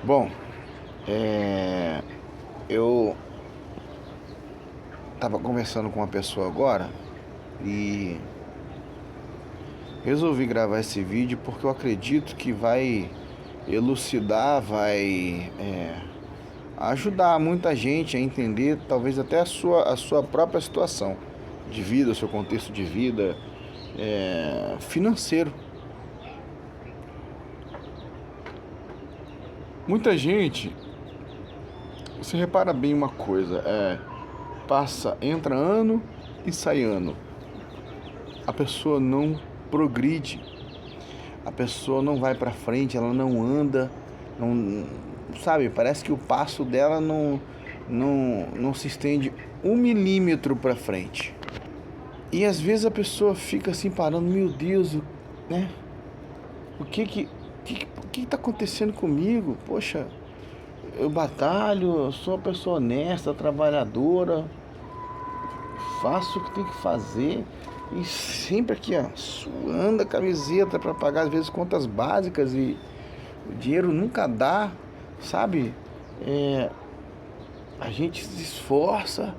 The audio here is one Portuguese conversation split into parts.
Bom, eu estava conversando com uma pessoa agora e resolvi gravar esse vídeo porque eu acredito que vai elucidar, vai ajudar muita gente a entender talvez até a sua própria situação de vida, o seu contexto de vida financeiro. Muita gente, você repara bem uma coisa, entra ano e sai ano. A pessoa não progride, a pessoa não vai para frente, ela não anda, não, sabe? Parece que o passo dela não se estende 1 milímetro para frente. E às vezes a pessoa fica assim parando, meu Deus, né? O que tá acontecendo comigo? Poxa, eu batalho, eu sou uma pessoa honesta, trabalhadora, faço o que tem que fazer e sempre aqui, ó, suando a camiseta para pagar às vezes contas básicas e o dinheiro nunca dá, sabe? A gente se esforça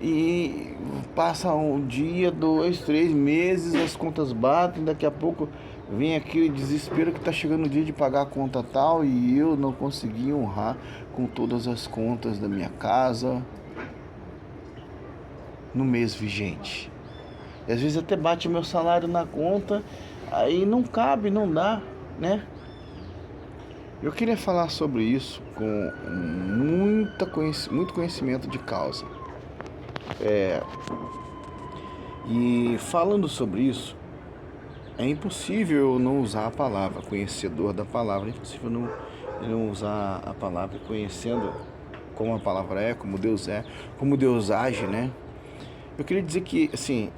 e passa um dia, 2, 3 meses, as contas batem, daqui a pouco vem aquele desespero que tá chegando o dia de pagar a conta tal e eu não consegui honrar com todas as contas da minha casa no mês vigente. E às vezes até bate meu salário na conta, aí não cabe, não dá, né? Eu queria falar sobre isso com muito conhecimento de causa. E falando sobre isso, é impossível eu não usar a palavra, conhecedor da palavra, é impossível não usar a palavra conhecendo como a palavra é, como Deus age, né? Eu queria dizer que, assim,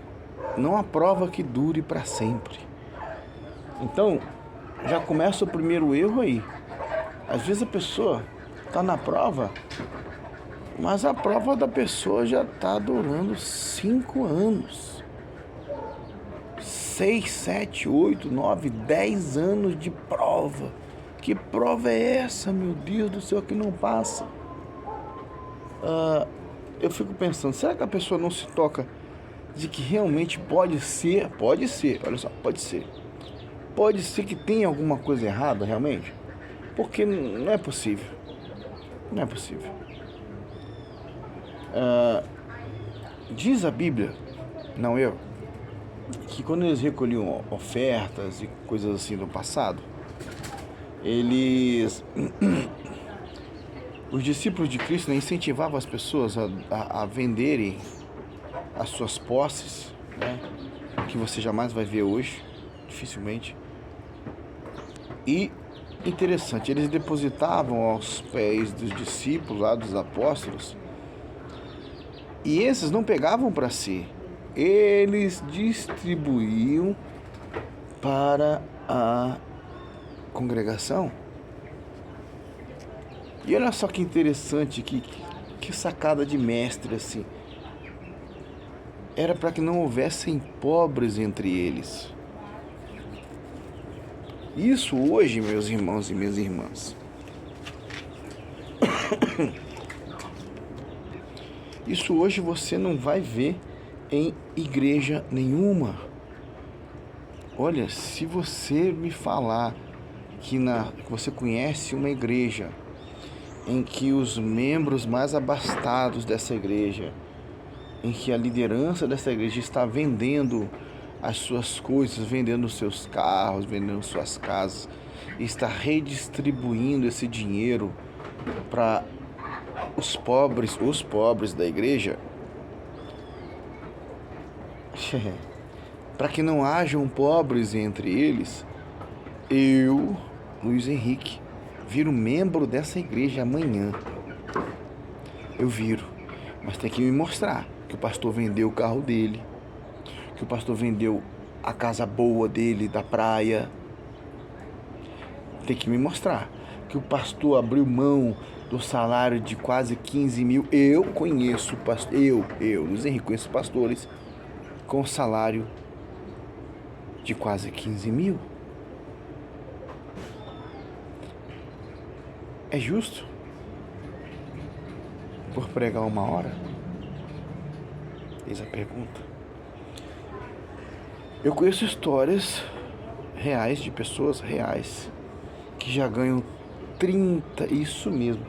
não há prova que dure para sempre. Então, já começa o primeiro erro aí. Às vezes a pessoa está na prova, mas a prova da pessoa já está durando 5 anos. 6, 7, 8, 9, 10 anos de prova. Que prova é essa, meu Deus do céu, que não passa? Eu fico pensando, será que a pessoa não se toca de que realmente pode ser, olha só, pode ser que tenha alguma coisa errada realmente? Porque não é possível, não é possível. Diz a Bíblia, não eu, que quando eles recolhiam ofertas e coisas assim no passado, eles, os discípulos de Cristo, né, incentivavam as pessoas a venderem as suas posses, né, que você jamais vai ver hoje, dificilmente. E interessante, eles depositavam aos pés dos discípulos, lá dos apóstolos, e esses não pegavam para si, eles distribuíam para a congregação. E olha só que interessante, que sacada de mestre assim. Era para que não houvessem pobres entre eles. Isso hoje, meus irmãos e minhas irmãs, isso hoje você não vai ver em igreja nenhuma. Olha, se você me falar que você conhece uma igreja em que os membros mais abastados dessa igreja, em que a liderança dessa igreja está vendendo as suas coisas, vendendo seus carros, vendendo suas casas, e está redistribuindo esse dinheiro para os pobres da igreja, para que não hajam pobres entre eles, eu, Luiz Henrique, viro membro dessa igreja amanhã. Eu viro, mas tem que me mostrar que o pastor vendeu o carro dele, que o pastor vendeu a casa boa dele da praia. Tem que me mostrar que o pastor abriu mão do salário de quase 15 mil. Eu conheço pastor, Luiz Henrique, conheço pastores com salário de quase 15 mil. é justo por pregar 1 hora? Eis a pergunta. Eu conheço histórias reais de pessoas reais que já ganham 30, isso mesmo,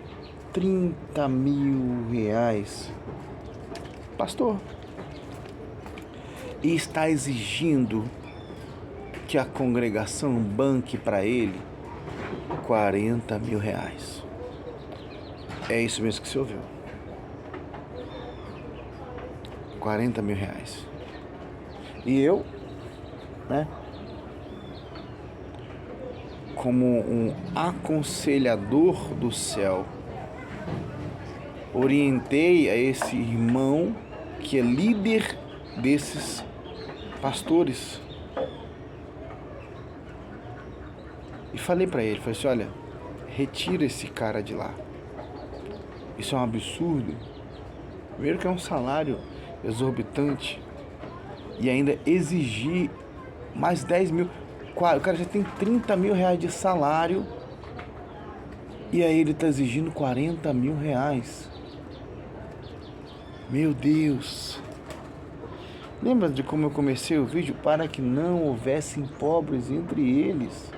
30 mil reais, pastor, e está exigindo que a congregação banque para ele 40 mil reais. É isso mesmo que você ouviu. 40 mil reais. E eu, né, como um aconselhador do céu, orientei a esse irmão que é líder desses pastores e falei para ele, falei assim, olha, retira esse cara de lá. Isso é um absurdo. Primeiro que é um salário exorbitante e ainda exigir mais 10 mil. O cara já tem 30 mil reais de salário e aí ele está exigindo 40 mil reais. Meu Deus! Lembra de como eu comecei o vídeo? Para que não houvessem pobres entre eles.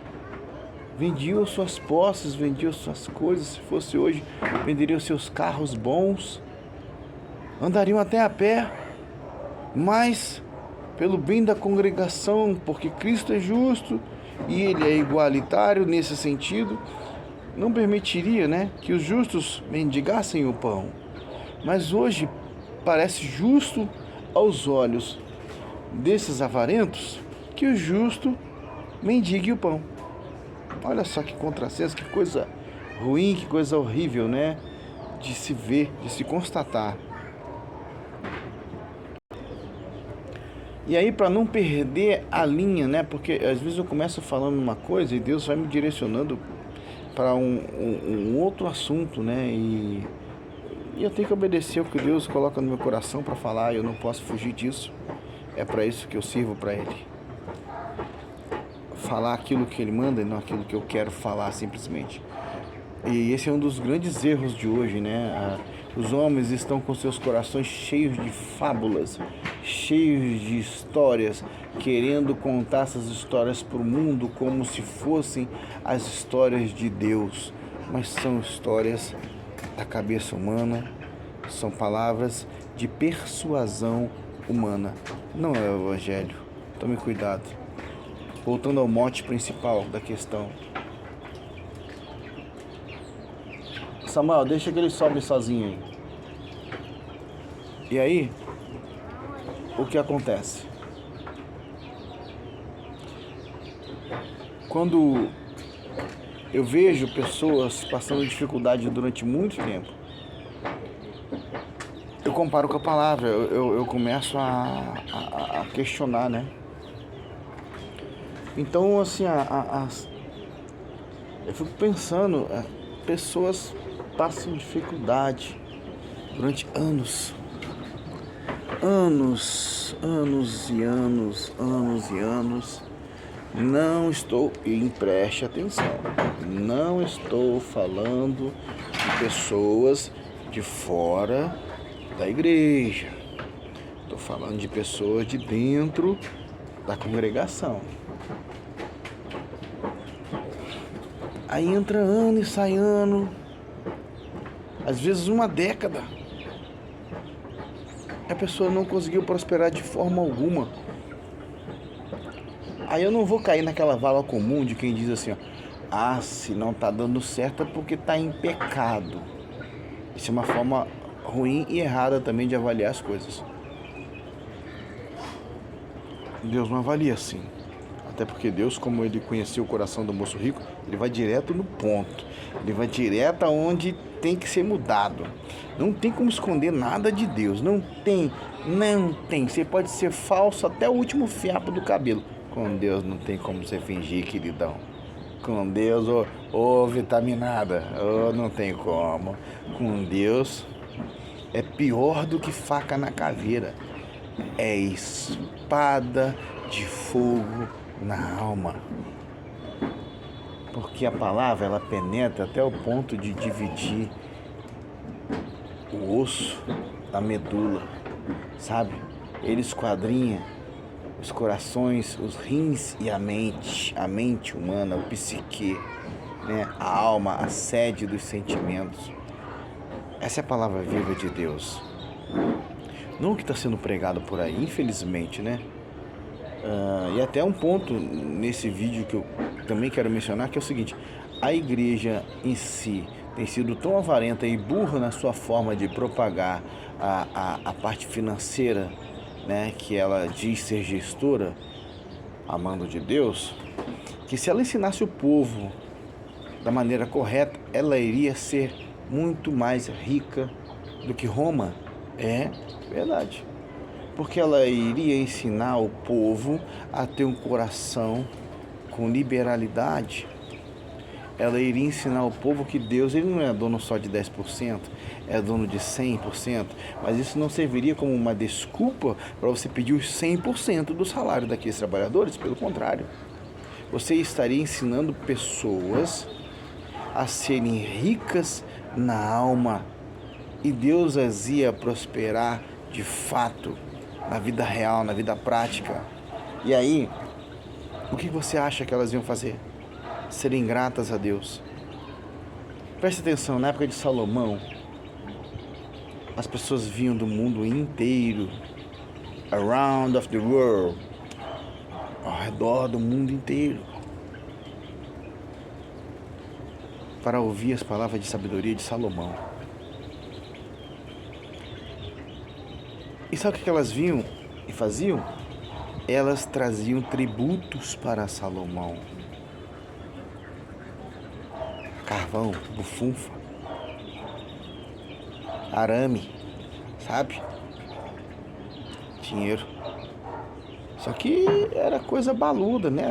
Vendiam suas posses, vendiam suas coisas. Se fosse hoje, venderiam seus carros bons. Andariam até a pé. Mas, pelo bem da congregação, porque Cristo é justo e Ele é igualitário nesse sentido, não permitiria, né, que os justos mendigassem o pão. Mas hoje parece justo aos olhos desses avarentos que o justo mendigue o pão. Olha só que contrassenso, que coisa ruim, que coisa horrível, né, de se ver, de se constatar. E aí, para não perder a linha, né? Porque às vezes eu começo falando uma coisa e Deus vai me direcionando para um outro assunto, né? E eu tenho que obedecer o que Deus coloca no meu coração para falar, eu não posso fugir disso. É para isso que eu sirvo para Ele. Falar aquilo que Ele manda e não aquilo que eu quero falar simplesmente. E esse é um dos grandes erros de hoje, né? Os homens estão com seus corações cheios de fábulas, cheios de histórias, querendo contar essas histórias para o mundo como se fossem as histórias de Deus. Mas são histórias da cabeça humana, são palavras de persuasão humana. Não é o Evangelho. Tome cuidado. Voltando ao mote principal da questão. Samuel, deixa que ele sobe sozinho aí. E aí, o que acontece? Quando eu vejo pessoas passando dificuldade durante muito tempo, eu comparo com a palavra, eu começo a questionar, né? Então, assim, eu fico pensando, pessoas passam dificuldade durante anos e anos. Não estou, e preste atenção, não estou falando de pessoas de fora da igreja. Estou falando de pessoas de dentro da congregação. Aí entra ano e sai ano, às vezes uma década. A pessoa não conseguiu prosperar de forma alguma. Aí eu não vou cair naquela vala comum de quem diz assim, ó, se não está dando certo é porque está em pecado. Isso é uma forma ruim e errada também de avaliar as coisas. Deus não avalia assim. Até porque Deus, como Ele conheceu o coração do moço rico, Ele vai direto no ponto. Ele vai direto aonde tem que ser mudado. Não tem como esconder nada de Deus. Não tem. Você pode ser falso até o último fiapo do cabelo. Com Deus não tem como você fingir, queridão. Com Deus, vitaminada, não tem como. Com Deus é pior do que faca na caveira. É espada de fogo na alma. Por que a palavra ela penetra até o ponto de dividir o osso da medula, sabe? Ele esquadrinha os corações, os rins e a mente humana, o psique, né? A alma, a sede dos sentimentos. Essa é a palavra viva de Deus. Não o que está sendo pregado por aí, infelizmente, né? E até um ponto nesse vídeo que eu também quero mencionar, que é o seguinte: a igreja em si tem sido tão avarenta e burra na sua forma de propagar a parte financeira, né, que ela diz ser gestora, a mando de Deus, que se ela ensinasse o povo da maneira correta, ela iria ser muito mais rica do que Roma. É verdade. Porque ela iria ensinar o povo a ter um coração com liberalidade. Ela iria ensinar o povo que Deus ele não é dono só de 10%, é dono de 100%, mas isso não serviria como uma desculpa para você pedir os 100% do salário daqueles trabalhadores. Pelo contrário, você estaria ensinando pessoas a serem ricas na alma, e Deus as ia prosperar de fato, na vida real, na vida prática. E aí, o que você acha que elas iam fazer? Serem gratas a Deus. Preste atenção, na época de Salomão, as pessoas vinham do mundo inteiro, around of the world, ao redor do mundo inteiro, para ouvir as palavras de sabedoria de Salomão. E sabe o que elas vinham e faziam? Elas traziam tributos para Salomão. Carvão, bufunfa, arame, sabe? Dinheiro. Só que era coisa baluda, né?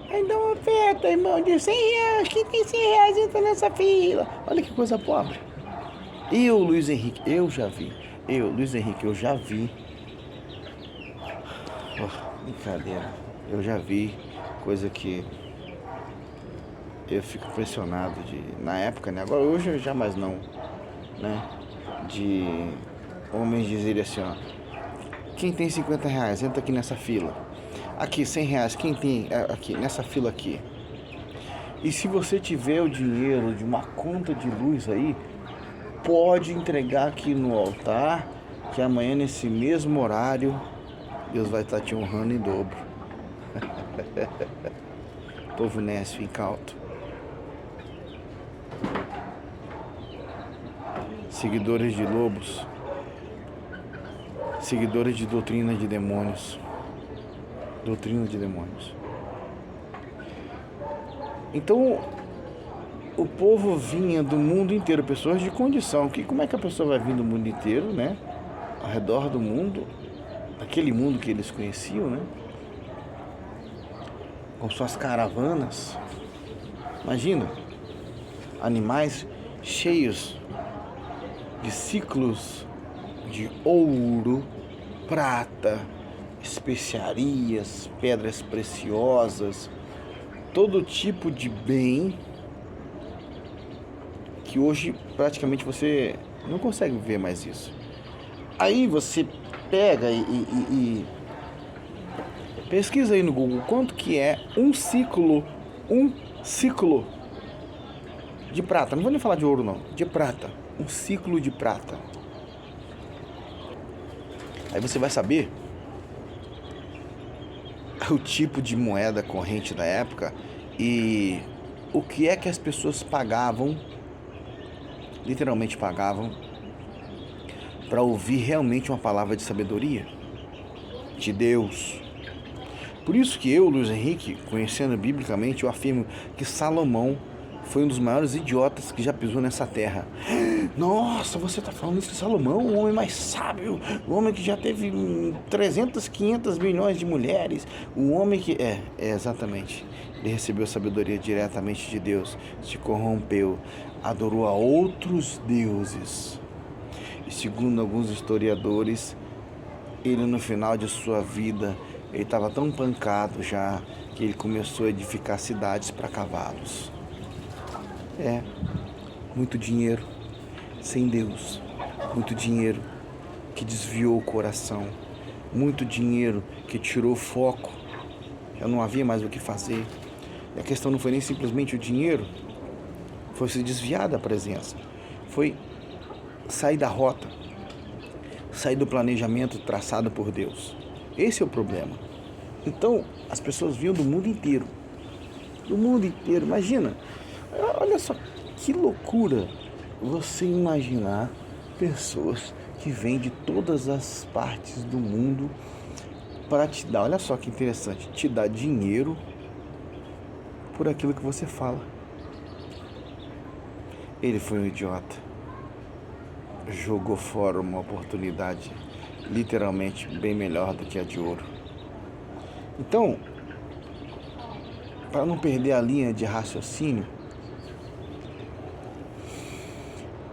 Aí dá uma oferta, irmão, de 100 reais. Quem tem 100 reais entra nessa fila. Olha que coisa pobre. Luiz Henrique, eu já vi. Brincadeira. Eu já vi coisa que eu fico impressionado na época, né? Agora hoje eu jamais não, né? De homens dizerem assim, ó: quem tem 50 reais, entra aqui nessa fila. Aqui, 100 reais, quem tem aqui, nessa fila aqui. E se você tiver o dinheiro de uma conta de luz aí, pode entregar aqui no altar, que amanhã nesse mesmo horário Deus vai estar te honrando em dobro. Povo nécio, incauto. Seguidores de lobos, seguidores de doutrina de demônios. Então, o povo vinha do mundo inteiro, pessoas de condição. Como é que a pessoa vai vir do mundo inteiro, né? Ao redor do mundo, aquele mundo que eles conheciam, né? Com suas caravanas. Imagina, animais cheios de ciclos de ouro, prata, especiarias, pedras preciosas, todo tipo de bem que hoje praticamente você não consegue ver mais isso. Aí você pega e pesquisa aí no Google quanto que é um ciclo de prata. Não vou nem falar de ouro não, de prata. Um ciclo de prata. Aí você vai saber o tipo de moeda corrente da época e o que é que as pessoas pagavam, literalmente pagavam, para ouvir realmente uma palavra de sabedoria de Deus. Por isso que eu, Luiz Henrique, conhecendo biblicamente, eu afirmo que Salomão foi um dos maiores idiotas que já pisou nessa terra. Nossa, você está falando isso de Salomão, o homem mais sábio, o homem que já teve 300, 500 milhões de mulheres, o homem que... exatamente. Ele recebeu sabedoria diretamente de Deus, se corrompeu, adorou a outros deuses. E segundo alguns historiadores, ele no final de sua vida, ele estava tão pancado já, que ele começou a edificar cidades para cavalos. É, muito dinheiro sem Deus, muito dinheiro que desviou o coração, muito dinheiro que tirou o foco, já não havia mais o que fazer. E a questão não foi nem simplesmente o dinheiro, foi se desviar da presença, foi sair da rota, sair do planejamento traçado por Deus. Esse é o problema. Então, as pessoas vinham do mundo inteiro. Do mundo inteiro. Imagina, olha só que loucura você imaginar pessoas que vêm de todas as partes do mundo para te dar, olha só que interessante, te dar dinheiro por aquilo que você fala. Ele foi um idiota. Jogou fora uma oportunidade literalmente bem melhor do que a de ouro. Então, para não perder a linha de raciocínio,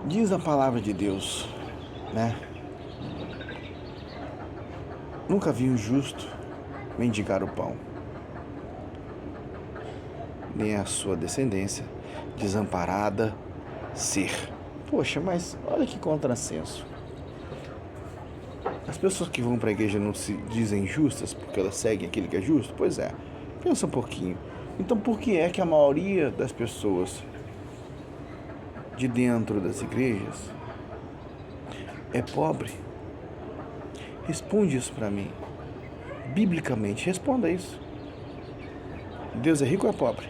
diz a palavra de Deus, né? Nunca vi um justo mendigar o pão, nem a sua descendência desamparada ser. Poxa, mas olha que contrassenso. As pessoas que vão para a igreja não se dizem justas porque elas seguem aquilo que é justo? Pois é, pensa um pouquinho. Então por que é que a maioria das pessoas de dentro das igrejas é pobre? Responde isso para mim. Biblicamente, responda isso. Deus é rico ou é pobre?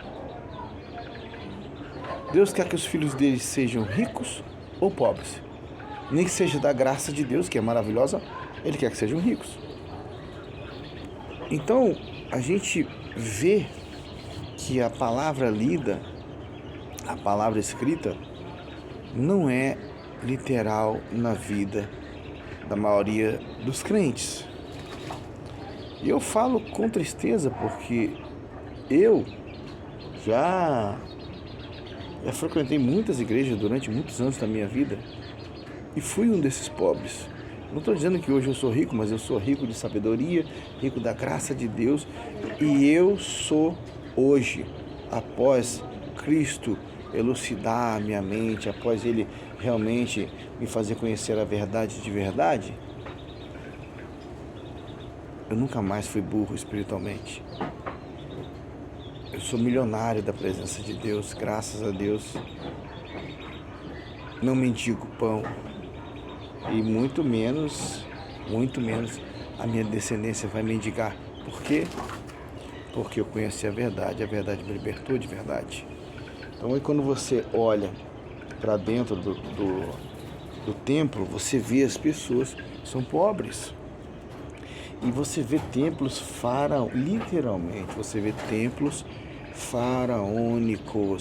Deus quer que os filhos dele sejam ricos ou pobres? Nem que seja da graça de Deus, que é maravilhosa, ele quer que sejam ricos. Então, a gente vê que a palavra lida, a palavra escrita, não é literal na vida da maioria dos crentes. E eu falo com tristeza porque eu já frequentei muitas igrejas durante muitos anos da minha vida e fui um desses pobres. Não estou dizendo que hoje eu sou rico, mas eu sou rico de sabedoria, rico da graça de Deus, e eu sou hoje, após Cristo elucidar a minha mente, após Ele realmente me fazer conhecer a verdade de verdade, eu nunca mais fui burro espiritualmente. Eu sou milionário da presença de Deus, graças a Deus. Não mendigo pão. E muito menos a minha descendência vai mendigar. Por quê? Porque eu conheci a verdade me libertou de verdade. Então aí quando você olha para dentro do templo, você vê as pessoas que são pobres. E você vê templos literalmente, você vê templos faraônicos.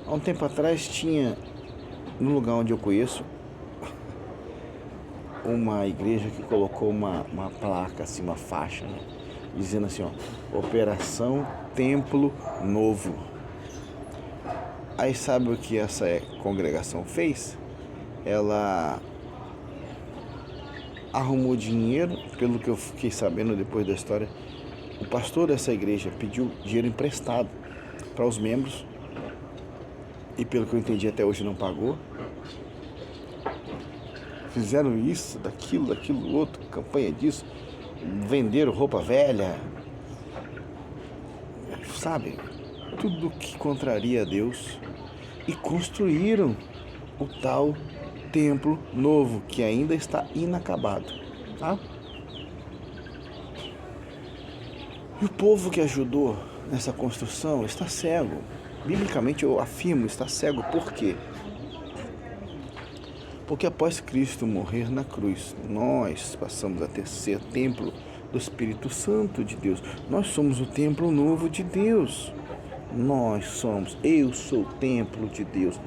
Há um tempo atrás tinha, no lugar onde eu conheço, uma igreja que colocou uma placa, assim, uma faixa, né, dizendo assim, ó, Operação Templo Novo. Aí sabe o que essa congregação fez? Ela arrumou dinheiro, pelo que eu fiquei sabendo depois da história. O pastor dessa igreja pediu dinheiro emprestado para os membros e, pelo que eu entendi, até hoje não pagou. Fizeram isso, daquilo outro, campanha disso, venderam roupa velha, sabe? Tudo que contraria a Deus, e construíram o tal templo novo, que ainda está inacabado, tá? E o povo que ajudou nessa construção está cego. Biblicamente eu afirmo, está cego. Por quê? Porque após Cristo morrer na cruz, nós passamos a ser templo do Espírito Santo de Deus. Nós somos o templo novo de Deus. Eu sou o templo de Deus.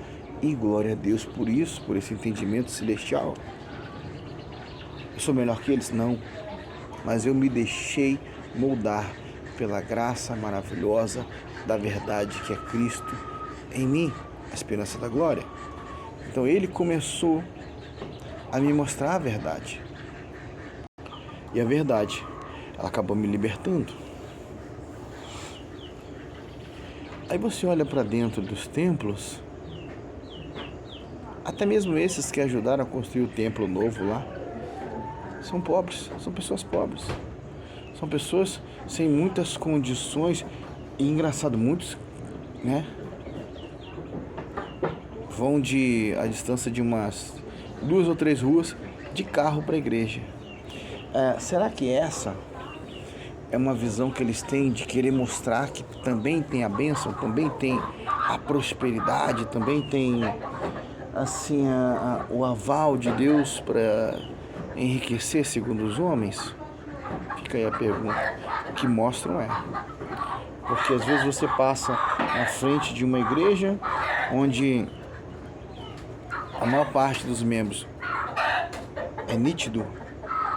E glória a Deus por isso, por esse entendimento celestial. Eu sou melhor que eles? Não. Mas eu me deixei moldar pela graça maravilhosa da verdade que é Cristo em mim, a esperança da glória. Então ele começou a me mostrar a verdade. E a verdade, ela acabou me libertando. Aí você olha para dentro dos templos, até mesmo esses que ajudaram a construir o templo novo lá, são pobres, são pessoas pobres. São pessoas sem muitas condições. E engraçado, muitos, né, vão a distância de umas 2 ou 3 ruas de carro para a igreja. Será que essa é uma visão que eles têm de querer mostrar que também tem a bênção, também tem a prosperidade, também tem assim o aval de Deus para enriquecer segundo os homens? Fica aí a pergunta. O que mostram porque às vezes você passa na frente de uma igreja onde a maior parte dos membros é nítido,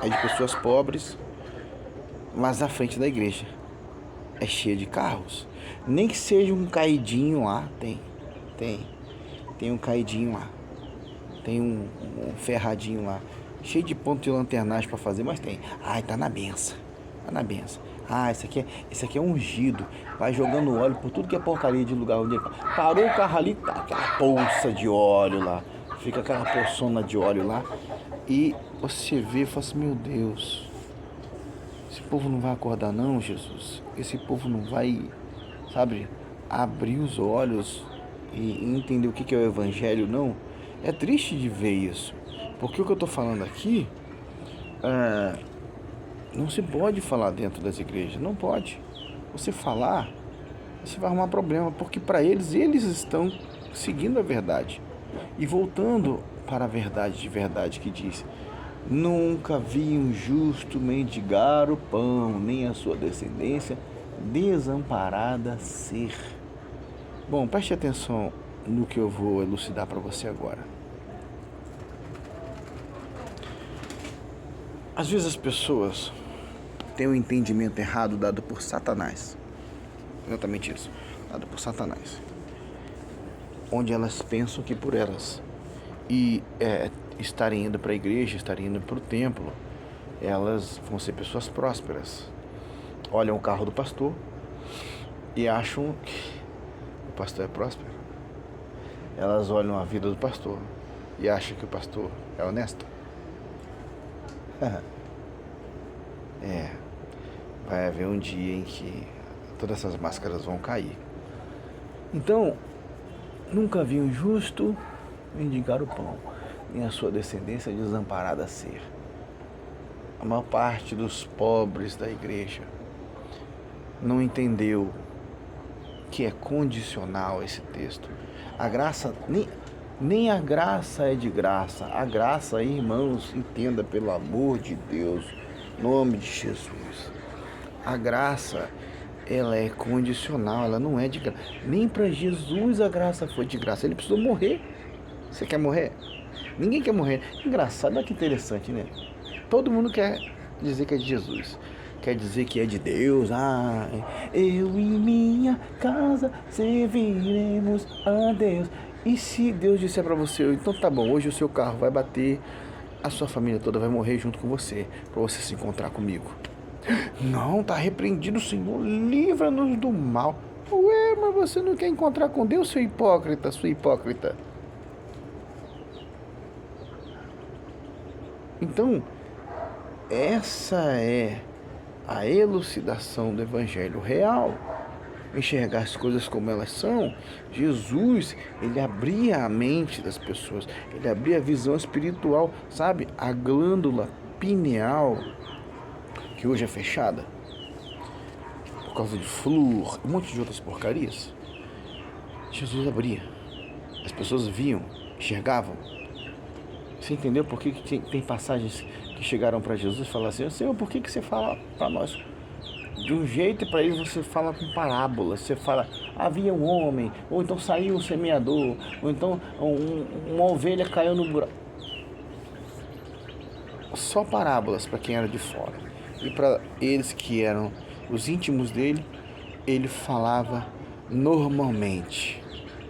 é de pessoas pobres, mas na frente da igreja é cheia de carros. Nem que seja um caidinho lá, tem um caidinho lá, tem um ferradinho lá, cheio de ponto de lanternagem para fazer, mas tem. Ai, tá na benção, tá na benção. Ah, esse aqui é ungido. Vai jogando óleo por tudo que é porcaria de lugar onde ele parou o carro ali, tá aquela poça de óleo lá, fica aquela poçona de óleo lá, e você vê e fala assim, meu Deus, esse povo não vai acordar não, Jesus. Esse povo não vai, sabe, abrir os olhos e entender o que é o evangelho, não. É triste de ver isso, porque o que eu estou falando aqui não se pode falar dentro das igrejas, não pode. Você falar, você vai arrumar problema, porque para eles estão seguindo a verdade. E voltando para a verdade de verdade que diz: nunca vi um justo mendigar o pão, nem a sua descendência desamparada ser. Bom, preste atenção no que eu vou elucidar para você agora. Às vezes as pessoas têm um entendimento errado dado por Satanás. Exatamente isso, dado por Satanás. Onde elas pensam que por elas estarem indo para a igreja, estarem indo para o templo, elas vão ser pessoas prósperas. Olham o carro do pastor e acham que o pastor é próspero. Elas olham a vida do pastor e acham que o pastor é honesto. Vai haver um dia em que todas essas máscaras vão cair. Então, nunca vi um justo mendigar o pão, nem a sua descendência desamparada ser. A maior parte dos pobres da igreja não entendeu que é condicional esse texto. A graça, nem a graça é de graça. A graça, irmãos, entenda pelo amor de Deus, em nome de Jesus. A graça, ela é condicional, ela não é de graça. Nem para Jesus a graça foi de graça. Ele precisou morrer. Você quer morrer? Ninguém quer morrer. Engraçado, olha que interessante, né? Todo mundo quer dizer que é de Jesus. Quer dizer que é de Deus. Eu e minha casa serviremos a Deus. E se Deus disser para você, então tá bom, hoje o seu carro vai bater, a sua família toda vai morrer junto com você, para você se encontrar comigo. Não, tá repreendido, Senhor, livra-nos do mal. Ué, mas você não quer encontrar com Deus, seu hipócrita, sua hipócrita? Então, essa é a elucidação do evangelho real. Enxergar as coisas como elas são. Jesus, ele abria a mente das pessoas, ele abria a visão espiritual, sabe? A glândula pineal, que hoje é fechada por causa de flúor, um monte de outras porcarias. Jesus abria, as pessoas viam, enxergavam. Você entendeu por que tem passagens que chegaram para Jesus e falaram assim: Senhor, por que você fala para nós de um jeito, e para eles você fala com parábolas? Você fala, havia um homem, ou então saiu um semeador, ou então uma ovelha caiu no buraco. Só parábolas para quem era de fora. E para eles que eram os íntimos dele, ele falava normalmente.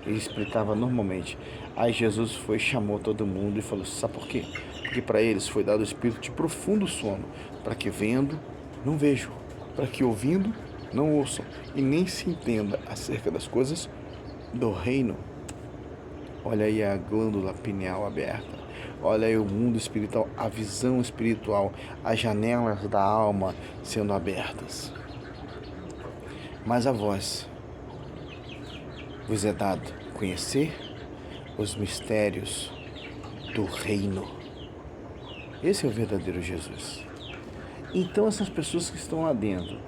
Ele explicava normalmente. Aí Jesus foi, chamou todo mundo e falou: sabe por quê? Porque para eles foi dado o espírito de profundo sono, para que vendo, não vejam, para que ouvindo, não ouçam e nem se entenda acerca das coisas do reino. Olha aí a glândula pineal aberta. Olha aí o mundo espiritual, a visão espiritual, as janelas da alma sendo abertas. Mas a vós vos é dado conhecer os mistérios do reino. Esse é o verdadeiro Jesus. Então essas pessoas que estão lá dentro,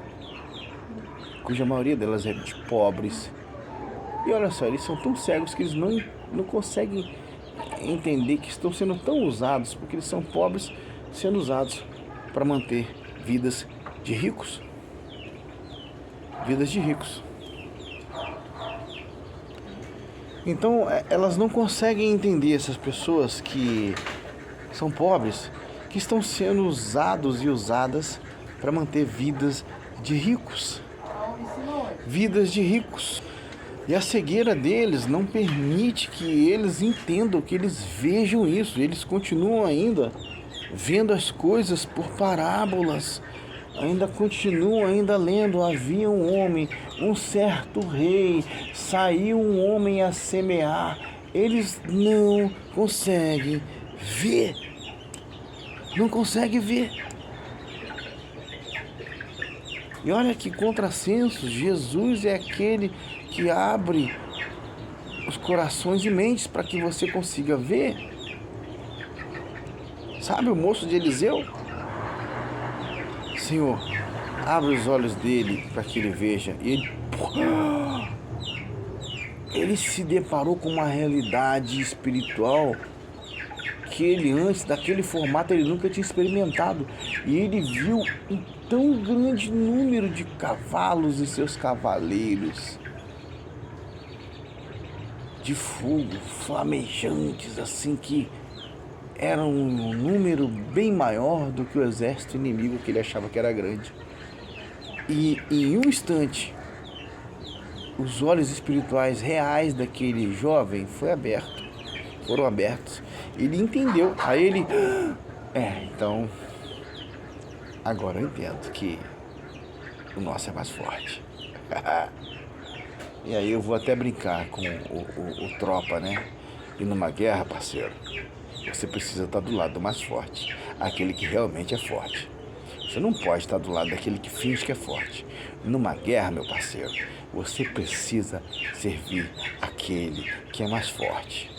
cuja maioria delas é de pobres, e olha só, eles são tão cegos que eles não conseguem entender que estão sendo tão usados, porque eles são pobres, sendo usados para manter vidas de ricos. Vidas de ricos. Então, elas não conseguem entender, essas pessoas que são pobres, que estão sendo usados e usadas para manter vidas de ricos. Vidas de ricos. E a cegueira deles não permite que eles entendam, que eles vejam isso. Eles continuam ainda vendo as coisas por parábolas. Ainda continuam lendo. Havia um homem, um certo rei, saiu um homem a semear. Eles não conseguem ver. Não conseguem ver. E olha que contrassenso, Jesus é aquele que abre os corações e mentes para que você consiga ver. Sabe o moço de Eliseu? Senhor, abre os olhos dele para que ele veja. E ele se deparou com uma realidade espiritual que ele antes, daquele formato, ele nunca tinha experimentado. E ele viu um tão grande número de cavalos e seus cavaleiros de fogo, flamejantes, assim, que eram um número bem maior do que o exército inimigo que ele achava que era grande. E em um instante, os olhos espirituais reais daquele jovem foram abertos. Ele entendeu. Aí ele... então... Agora eu entendo que o nosso é mais forte. E aí eu vou até brincar com o tropa, né? E numa guerra, parceiro, você precisa estar do lado do mais forte. Aquele que realmente é forte. Você não pode estar do lado daquele que finge que é forte. Numa guerra, meu parceiro, você precisa servir aquele que é mais forte.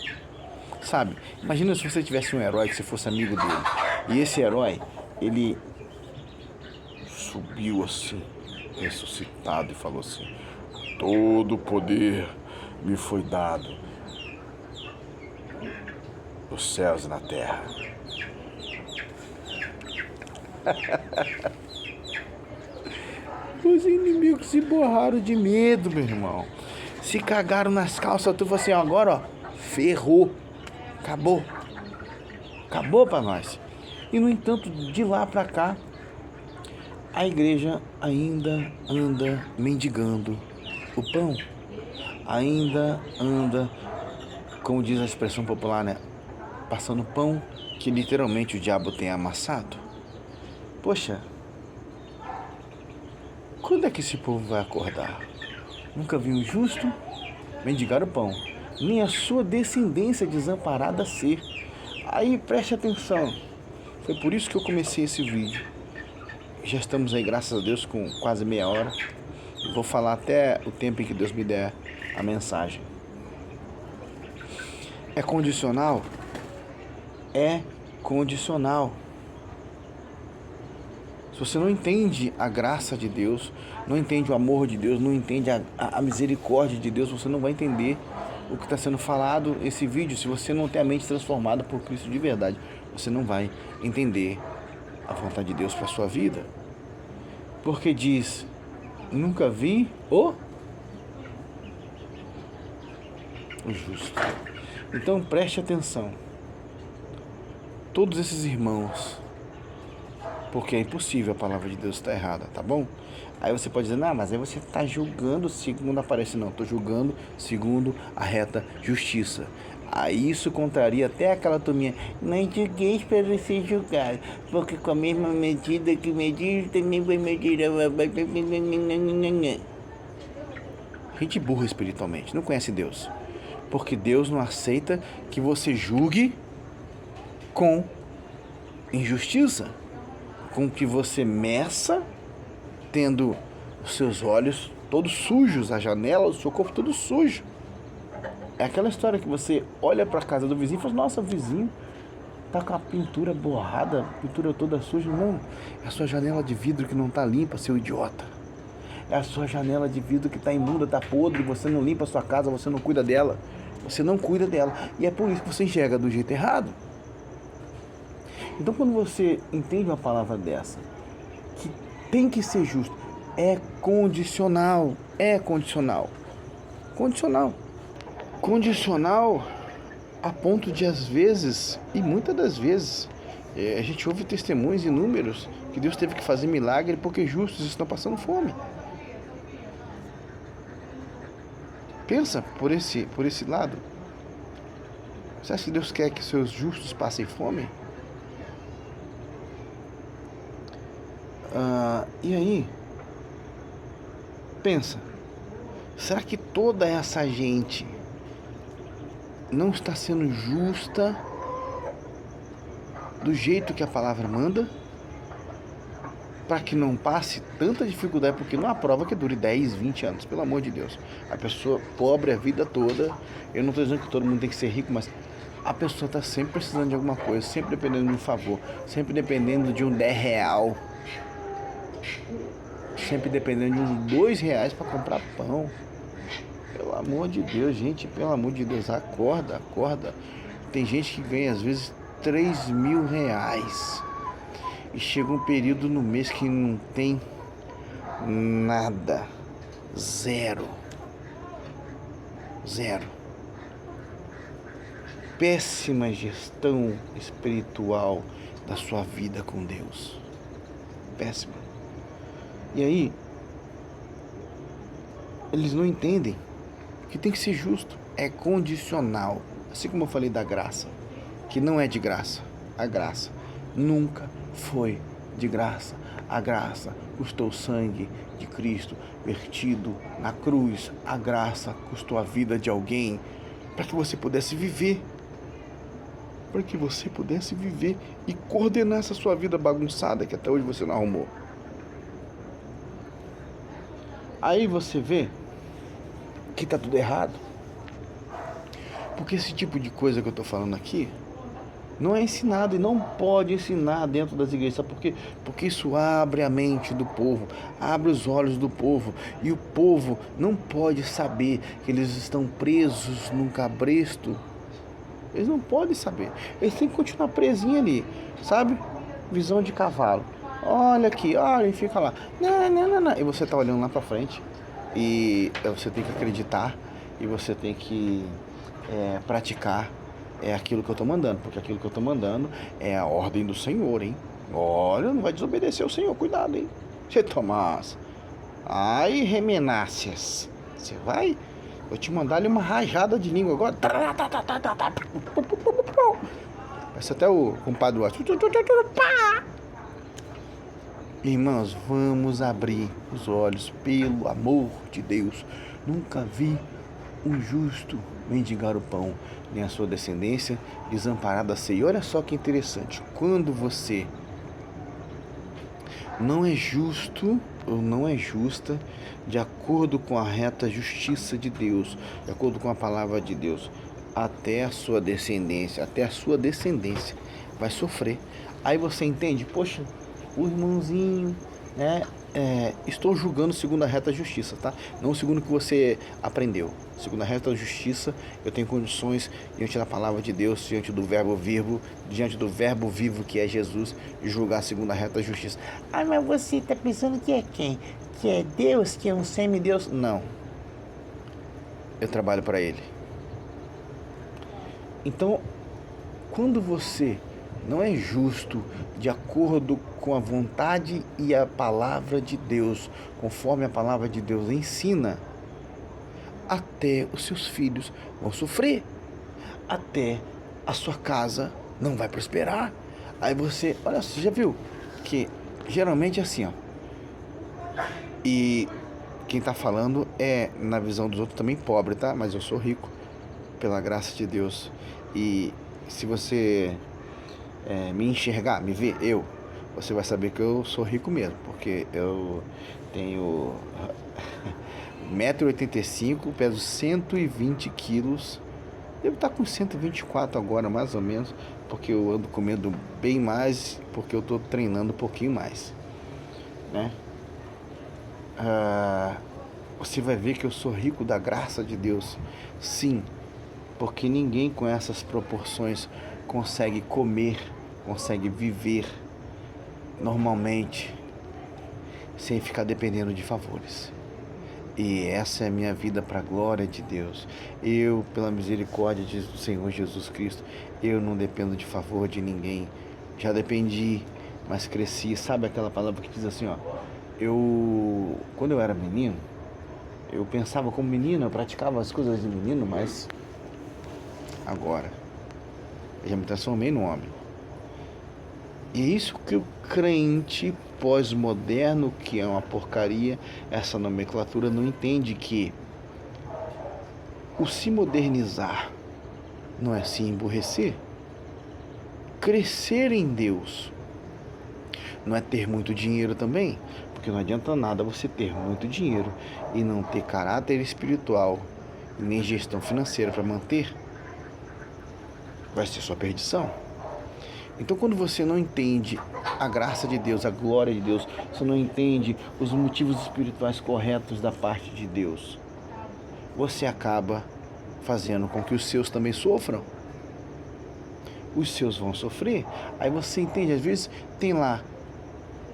Sabe, imagina se você tivesse um herói, que você fosse amigo dele. E esse herói, ele subiu assim, ressuscitado, e falou assim: todo o poder me foi dado nos céus e na terra. Os inimigos se borraram de medo, meu irmão. Se cagaram nas calças, tu falou assim: agora, ó, ferrou. Acabou. Acabou pra nós. E, no entanto, de lá pra cá, a igreja ainda anda mendigando o pão. Ainda anda, como diz a expressão popular, né? Passando pão que literalmente o diabo tem amassado. Poxa, quando é que esse povo vai acordar? Nunca vi um justo mendigar o pão, nem a sua descendência desamparada ser. Aí preste atenção. Foi por isso que eu comecei esse vídeo. Já estamos aí, graças a Deus, com quase meia hora. Vou falar até o tempo em que Deus me der a mensagem. É condicional? É condicional. Se você não entende a graça de Deus, não entende o amor de Deus, não entende a misericórdia de Deus, você não vai entender o que está sendo falado nesse vídeo. Se você não tem a mente transformada por Cristo de verdade, você não vai entender a vontade de Deus para a sua vida. Porque diz: nunca vi o justo. Então preste atenção. Todos esses irmãos, porque é impossível a palavra de Deus estar errada, tá bom? Aí você pode dizer: não, mas aí você está julgando segundo aparece. Não, estou julgando segundo a reta justiça. Aí isso contraria até aquela turminha. Não julgueis para você julgar, porque com a mesma medida que medir, também vai medir. Gente burra espiritualmente, não conhece Deus. Porque Deus não aceita que você julgue com injustiça, com que você meça, tendo os seus olhos todos sujos, a janela do seu corpo todo sujo. É aquela história que você olha para a casa do vizinho e fala, nossa, vizinho tá com a pintura borrada, a pintura toda suja. Não, é a sua janela de vidro que não tá limpa, seu idiota. É a sua janela de vidro que tá imunda, tá podre, você não limpa a sua casa, você não cuida dela. Você não cuida dela. E é por isso que você enxerga do jeito errado. Então, quando você entende uma palavra dessa, que tem que ser justo, é condicional. É condicional. Condicional. Condicional a ponto de, às vezes, e muitas das vezes, a gente ouve testemunhos inúmeros que Deus teve que fazer milagre porque justos estão passando fome. Pensa por esse lado. Você acha que Deus quer que seus justos passem fome? E aí, pensa, será que toda essa gente não está sendo justa do jeito que a palavra manda? Para que não passe tanta dificuldade, porque não há prova que dure 10, 20 anos, pelo amor de Deus. A pessoa pobre a vida toda, eu não estou dizendo que todo mundo tem que ser rico, mas a pessoa está sempre precisando de alguma coisa, sempre dependendo de um favor, sempre dependendo de um 10 real, sempre dependendo de uns 2 reais para comprar pão. Pelo amor de Deus, gente, pelo amor de Deus, acorda. Tem gente que ganha às vezes 3.000 reais e chega um período no mês que não tem nada, zero. Péssima gestão espiritual da sua vida com Deus, péssima. E aí eles não entendem que tem que ser justo, é condicional. Assim como eu falei da graça, que não é de graça. A graça nunca foi de graça. A graça custou o sangue de Cristo vertido na cruz. A graça custou a vida de alguém para que você pudesse viver. Para que você pudesse viver e coordenar essa sua vida bagunçada que até hoje você não arrumou. Aí você vê que tá tudo errado. Porque esse tipo de coisa que eu tô falando aqui não é ensinado e não pode ensinar dentro das igrejas. Sabe por quê? Porque isso abre a mente do povo, abre os olhos do povo. E o povo não pode saber que eles estão presos num cabresto. Eles não podem saber. Eles têm que continuar presinhos ali, sabe? Visão de cavalo. Olha aqui, olha, e fica lá. Não. E você tá olhando lá pra frente. E você tem que acreditar. E você tem que praticar aquilo que eu tô mandando. Porque aquilo que eu tô mandando é a ordem do Senhor, hein? Olha, não vai desobedecer o Senhor. Cuidado, hein? Você Tomás. Ai, remenáceas. Você vai? Vou te mandar ali uma rajada de língua agora. Parece até o compadre Watson. Irmãos, vamos abrir os olhos, pelo amor de Deus. Nunca vi um justo mendigar o pão, nem a sua descendência desamparada ser. E olha só que interessante, quando você não é justo ou não é justa de acordo com a reta justiça de Deus, de acordo com a palavra de Deus, até a sua descendência vai sofrer. Aí você entende, poxa, o irmãozinho, né? Estou julgando segundo a reta justiça, tá? Não segundo o que você aprendeu. Segundo a reta justiça, eu tenho condições diante da palavra de Deus, diante do verbo vivo que é Jesus, de julgar segundo a reta justiça. Ah, mas você está pensando que é quem? Que é Deus, que é um semideus? Não. Eu trabalho para Ele. Então, quando você não é justo de acordo com a vontade e a palavra de Deus, conforme a palavra de Deus ensina, até os seus filhos vão sofrer. até a sua casa não vai prosperar. Aí você, olha, você já viu que geralmente é assim, ó. E quem tá falando é, na visão dos outros, também pobre, tá? Mas eu sou rico, pela graça de Deus. E se você me enxergar, me ver, você vai saber que eu sou rico mesmo, porque eu tenho 1,85 m, peso 120 quilos. Devo estar com 124 agora, mais ou menos, porque eu ando comendo bem mais, porque eu estou treinando um pouquinho mais, né? Você vai ver que eu sou rico da graça de Deus, sim, porque ninguém com essas proporções consegue comer, consegue viver normalmente, sem ficar dependendo de favores. E essa é a minha vida para a glória de Deus. Eu, pela misericórdia do Senhor Jesus Cristo, eu não dependo de favor de ninguém. Já dependi, mas cresci. Sabe aquela palavra que diz assim, ó? Quando eu era menino, eu pensava como menino, eu praticava as coisas de menino, mas agora eu já me transformei num homem. E é isso que o crente pós-moderno, que é uma porcaria, essa nomenclatura, não entende, que o se modernizar não é se emburrecer. Crescer em Deus não é ter muito dinheiro também, porque não adianta nada você ter muito dinheiro e não ter caráter espiritual e nem gestão financeira para manter. Vai ser sua perdição. Então, quando você não entende a graça de Deus, a glória de Deus, você não entende os motivos espirituais corretos da parte de Deus, você acaba fazendo com que os seus também sofram. Os seus vão sofrer. Aí você entende, às vezes tem lá,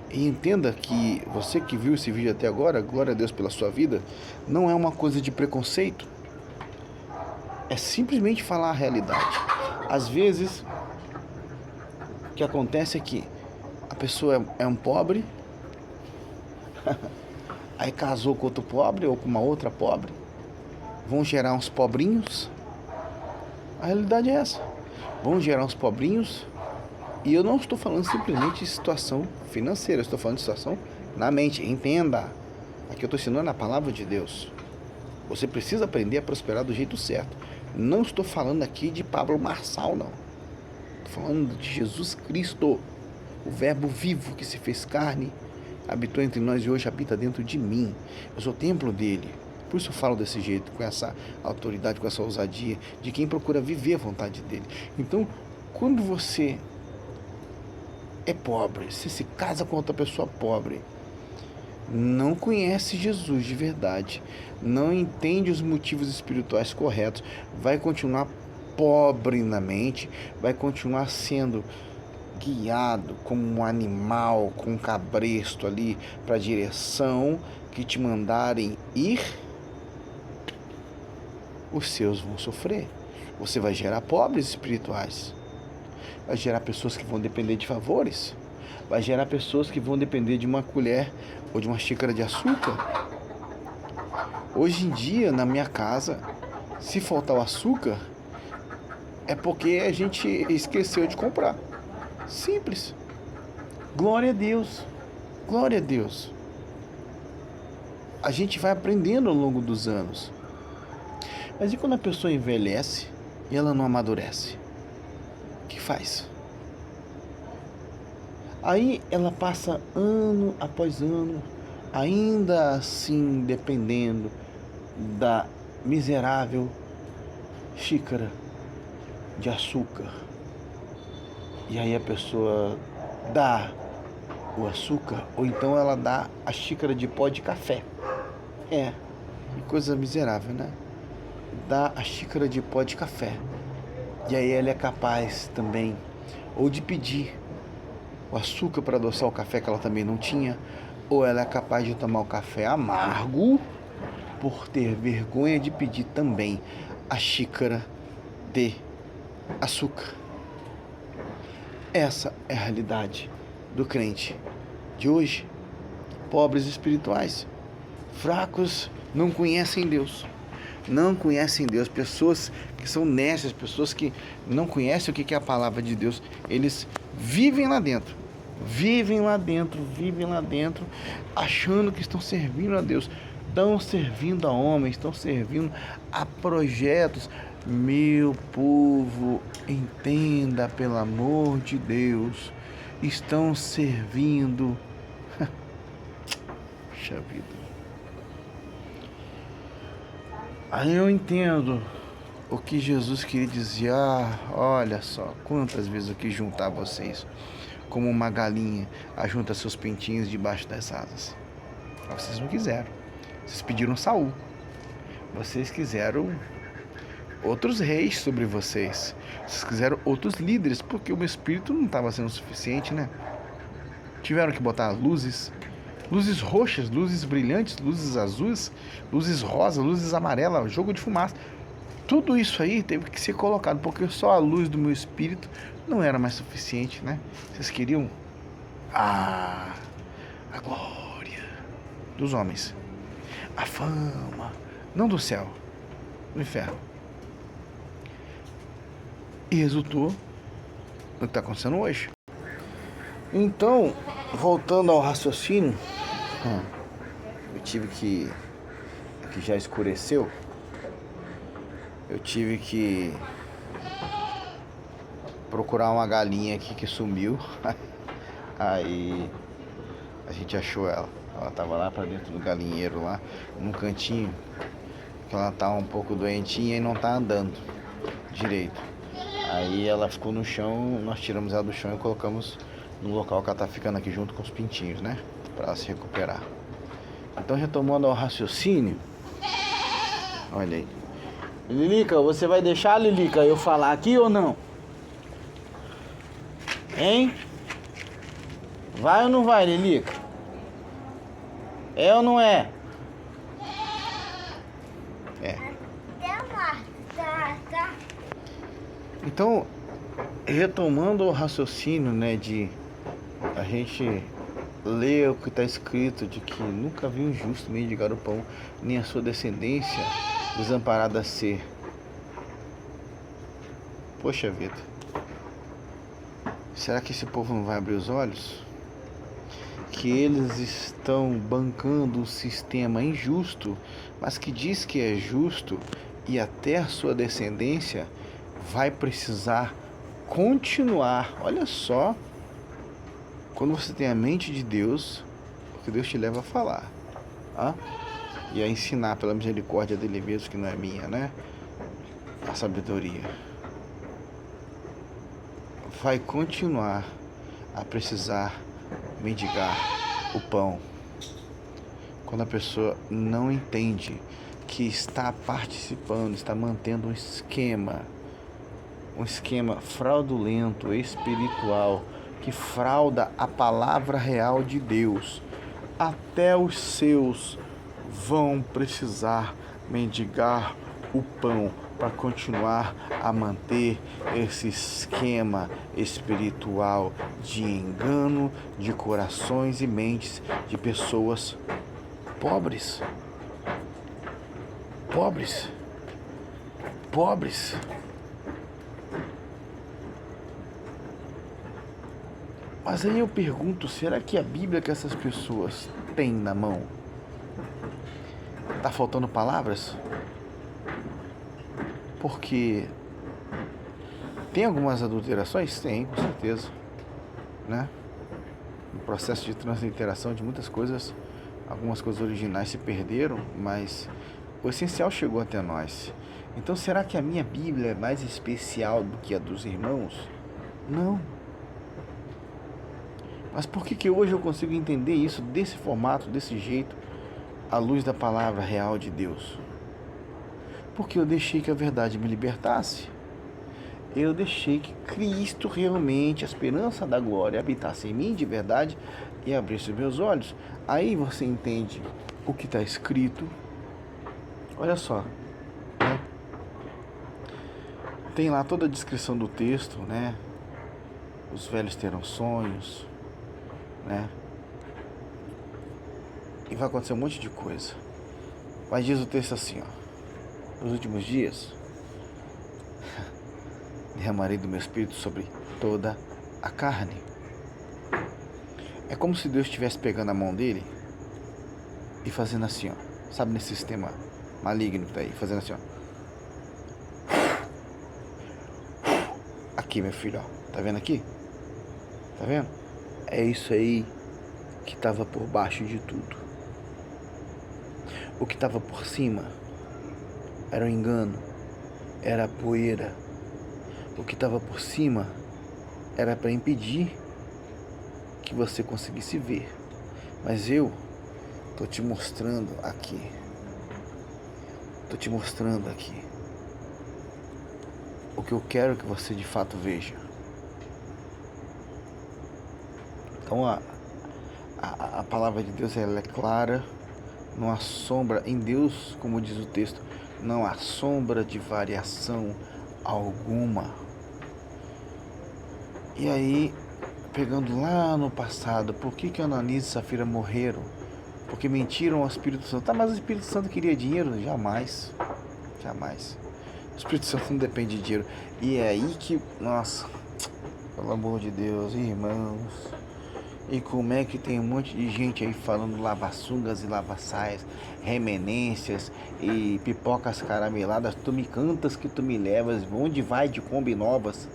e entenda que você que viu esse vídeo até agora, glória a Deus pela sua vida, não é uma coisa de preconceito, é simplesmente falar a realidade. Às vezes o que acontece é que a pessoa é um pobre, aí casou com outro pobre ou com uma outra pobre, vão gerar uns pobrinhos. A realidade é essa. Vão gerar uns pobrinhos. E eu não estou falando simplesmente de situação financeira, eu estou falando de situação na mente. Entenda, aqui eu estou ensinando a palavra de Deus. Você precisa aprender a prosperar do jeito certo. Não estou falando aqui de Pablo Marçal, não. Estou falando de Jesus Cristo, o verbo vivo que se fez carne, habitou entre nós e hoje habita dentro de mim. Eu sou templo dele. Por isso eu falo desse jeito, com essa autoridade, com essa ousadia, de quem procura viver a vontade dele. Então, quando você é pobre, você se casa com outra pessoa pobre, não conhece Jesus de verdade, não entende os motivos espirituais corretos, vai continuar pobre na mente, vai continuar sendo guiado como um animal, com um cabresto ali para a direção que te mandarem ir. Os seus vão sofrer. Você vai gerar pobres espirituais, vai gerar pessoas que vão depender de favores, vai gerar pessoas que vão depender de uma colher ou de uma xícara de açúcar. Hoje em dia, na minha casa, se faltar o açúcar, é porque a gente esqueceu de comprar. Simples. Glória a Deus. Glória a Deus. A gente vai aprendendo ao longo dos anos. Mas e quando a pessoa envelhece e ela não amadurece? O que faz? Aí ela passa ano após ano, ainda assim dependendo da miserável xícara de açúcar. E aí a pessoa dá o açúcar, ou então ela dá a xícara de pó de café. Que coisa miserável, né? Dá a xícara de pó de café. E aí ela é capaz também ou de pedir o açúcar para adoçar o café que ela também não tinha, ou ela é capaz de tomar o café amargo por ter vergonha de pedir também a xícara de açúcar. Essa é a realidade do crente de hoje. Pobres espirituais, fracos, não conhecem Deus. não conhecem Deus, pessoas que são nécias, pessoas que não conhecem o que é a palavra de Deus, eles vivem lá dentro, achando que estão servindo a Deus, estão servindo a homens, estão servindo a projetos. Meu povo, entenda, pelo amor de Deus, estão servindo. Puxa vida. Aí eu entendo o que Jesus queria dizer. Olha só, quantas vezes eu quis juntar vocês, como uma galinha ajunta seus pintinhos debaixo das asas. Mas vocês não quiseram. Vocês pediram Saul. Vocês quiseram outros reis sobre vocês. Vocês quiseram outros líderes, porque o meu espírito não estava sendo suficiente, né? Tiveram que botar luzes roxas, luzes brilhantes, luzes azuis, luzes rosas, luzes amarelas, jogo de fumaça. Tudo isso aí teve que ser colocado, porque só a luz do meu espírito não era mais suficiente, né? Vocês queriam a glória dos homens, a fama, não do céu, do inferno. E resultou no que está acontecendo hoje. Então, voltando ao raciocínio, eu tive que já escureceu, eu tive que procurar uma galinha aqui que sumiu. Aí a gente achou ela. Ela tava lá pra dentro do galinheiro, lá num cantinho, que ela tá um pouco doentinha e não tá andando direito. Aí ela ficou no chão, nós tiramos ela do chão e colocamos no local que ela tá ficando aqui junto com os pintinhos, né? Pra ela se recuperar. Então, retomando ao raciocínio, olha aí. Lilica, você vai deixar, Lilica, eu falar aqui ou não? Hein? Vai ou não vai, Lilica? É ou não é? É. Então, retomando o raciocínio, né, de a gente ler o que está escrito, de que nunca viu um justo mendigar o pão, nem a sua descendência desamparada ser. Poxa vida. Será que esse povo não vai abrir os olhos? Que eles estão bancando um sistema injusto, mas que diz que é justo, e até a sua descendência vai precisar continuar. Olha só, quando você tem a mente de Deus, o que Deus te leva a falar, e a ensinar pela misericórdia dele mesmo, que não é minha, né? A sabedoria vai continuar a precisar mendigar o pão, quando a pessoa não entende que está participando, está mantendo um esquema fraudulento, espiritual, que frauda a palavra real de Deus. Até os seus vão precisar mendigar o pão para continuar a manter esse esquema espiritual de engano de corações e mentes de pessoas pobres. Mas aí eu pergunto, será que a Bíblia que essas pessoas têm na mão tá faltando palavras? Porque tem algumas adulterações? Tem, com certeza, né? No processo de transliteração de muitas coisas, algumas coisas originais se perderam, mas o essencial chegou até nós. Então, será que a minha Bíblia é mais especial do que a dos irmãos? Não. Mas por que hoje eu consigo entender isso desse formato, desse jeito, à luz da palavra real de Deus? Porque eu deixei que a verdade me libertasse. Eu deixei que Cristo realmente, a esperança da glória, habitasse em mim de verdade e abrisse os meus olhos. Aí você entende o que está escrito. Olha só, né? Tem lá toda a descrição do texto, né? Os velhos terão sonhos, né? E vai acontecer um monte de coisa. Mas diz o texto assim, nos últimos dias, derramarei do meu espírito sobre toda a carne. É como se Deus estivesse pegando a mão dele e fazendo assim, ó. Sabe, nesse sistema maligno que tá aí, fazendo assim, ó. Aqui, meu filho, ó. Tá vendo aqui? Tá vendo? É isso aí que estava por baixo de tudo. O que estava por cima era o engano, era a poeira. O que estava por cima era para impedir que você conseguisse ver. Mas eu tô te mostrando aqui. Tô te mostrando aqui o que eu quero que você de fato veja. Então a palavra de Deus, ela é clara, não há sombra em Deus, como diz o texto, não há sombra de variação alguma. E aí, pegando lá no passado, por que Ananias e Safira morreram? Porque mentiram ao Espírito Santo. Tá, mas o Espírito Santo queria dinheiro? Jamais. Jamais. O Espírito Santo não depende de dinheiro. E é aí que, nossa, pelo amor de Deus, irmãos. E como é que tem um monte de gente aí falando lava-sungas e lava-saias, remenências e pipocas carameladas, tu me cantas que tu me levas, onde vai de Kombi novas,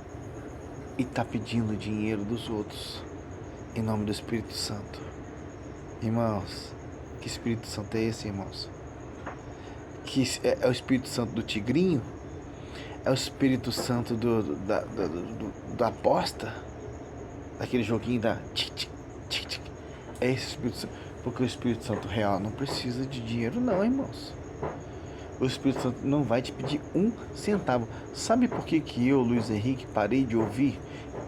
e tá pedindo dinheiro dos outros, em nome do Espírito Santo. Irmãos, que Espírito Santo é esse, irmãos? Que é o Espírito Santo do tigrinho? É o Espírito Santo da aposta? Daquele joguinho da tic-tic. É esse Espírito Santo, porque o Espírito Santo real não precisa de dinheiro não, irmãos. O Espírito Santo não vai te pedir um centavo. Sabe por que eu, Luiz Henrique, parei de ouvir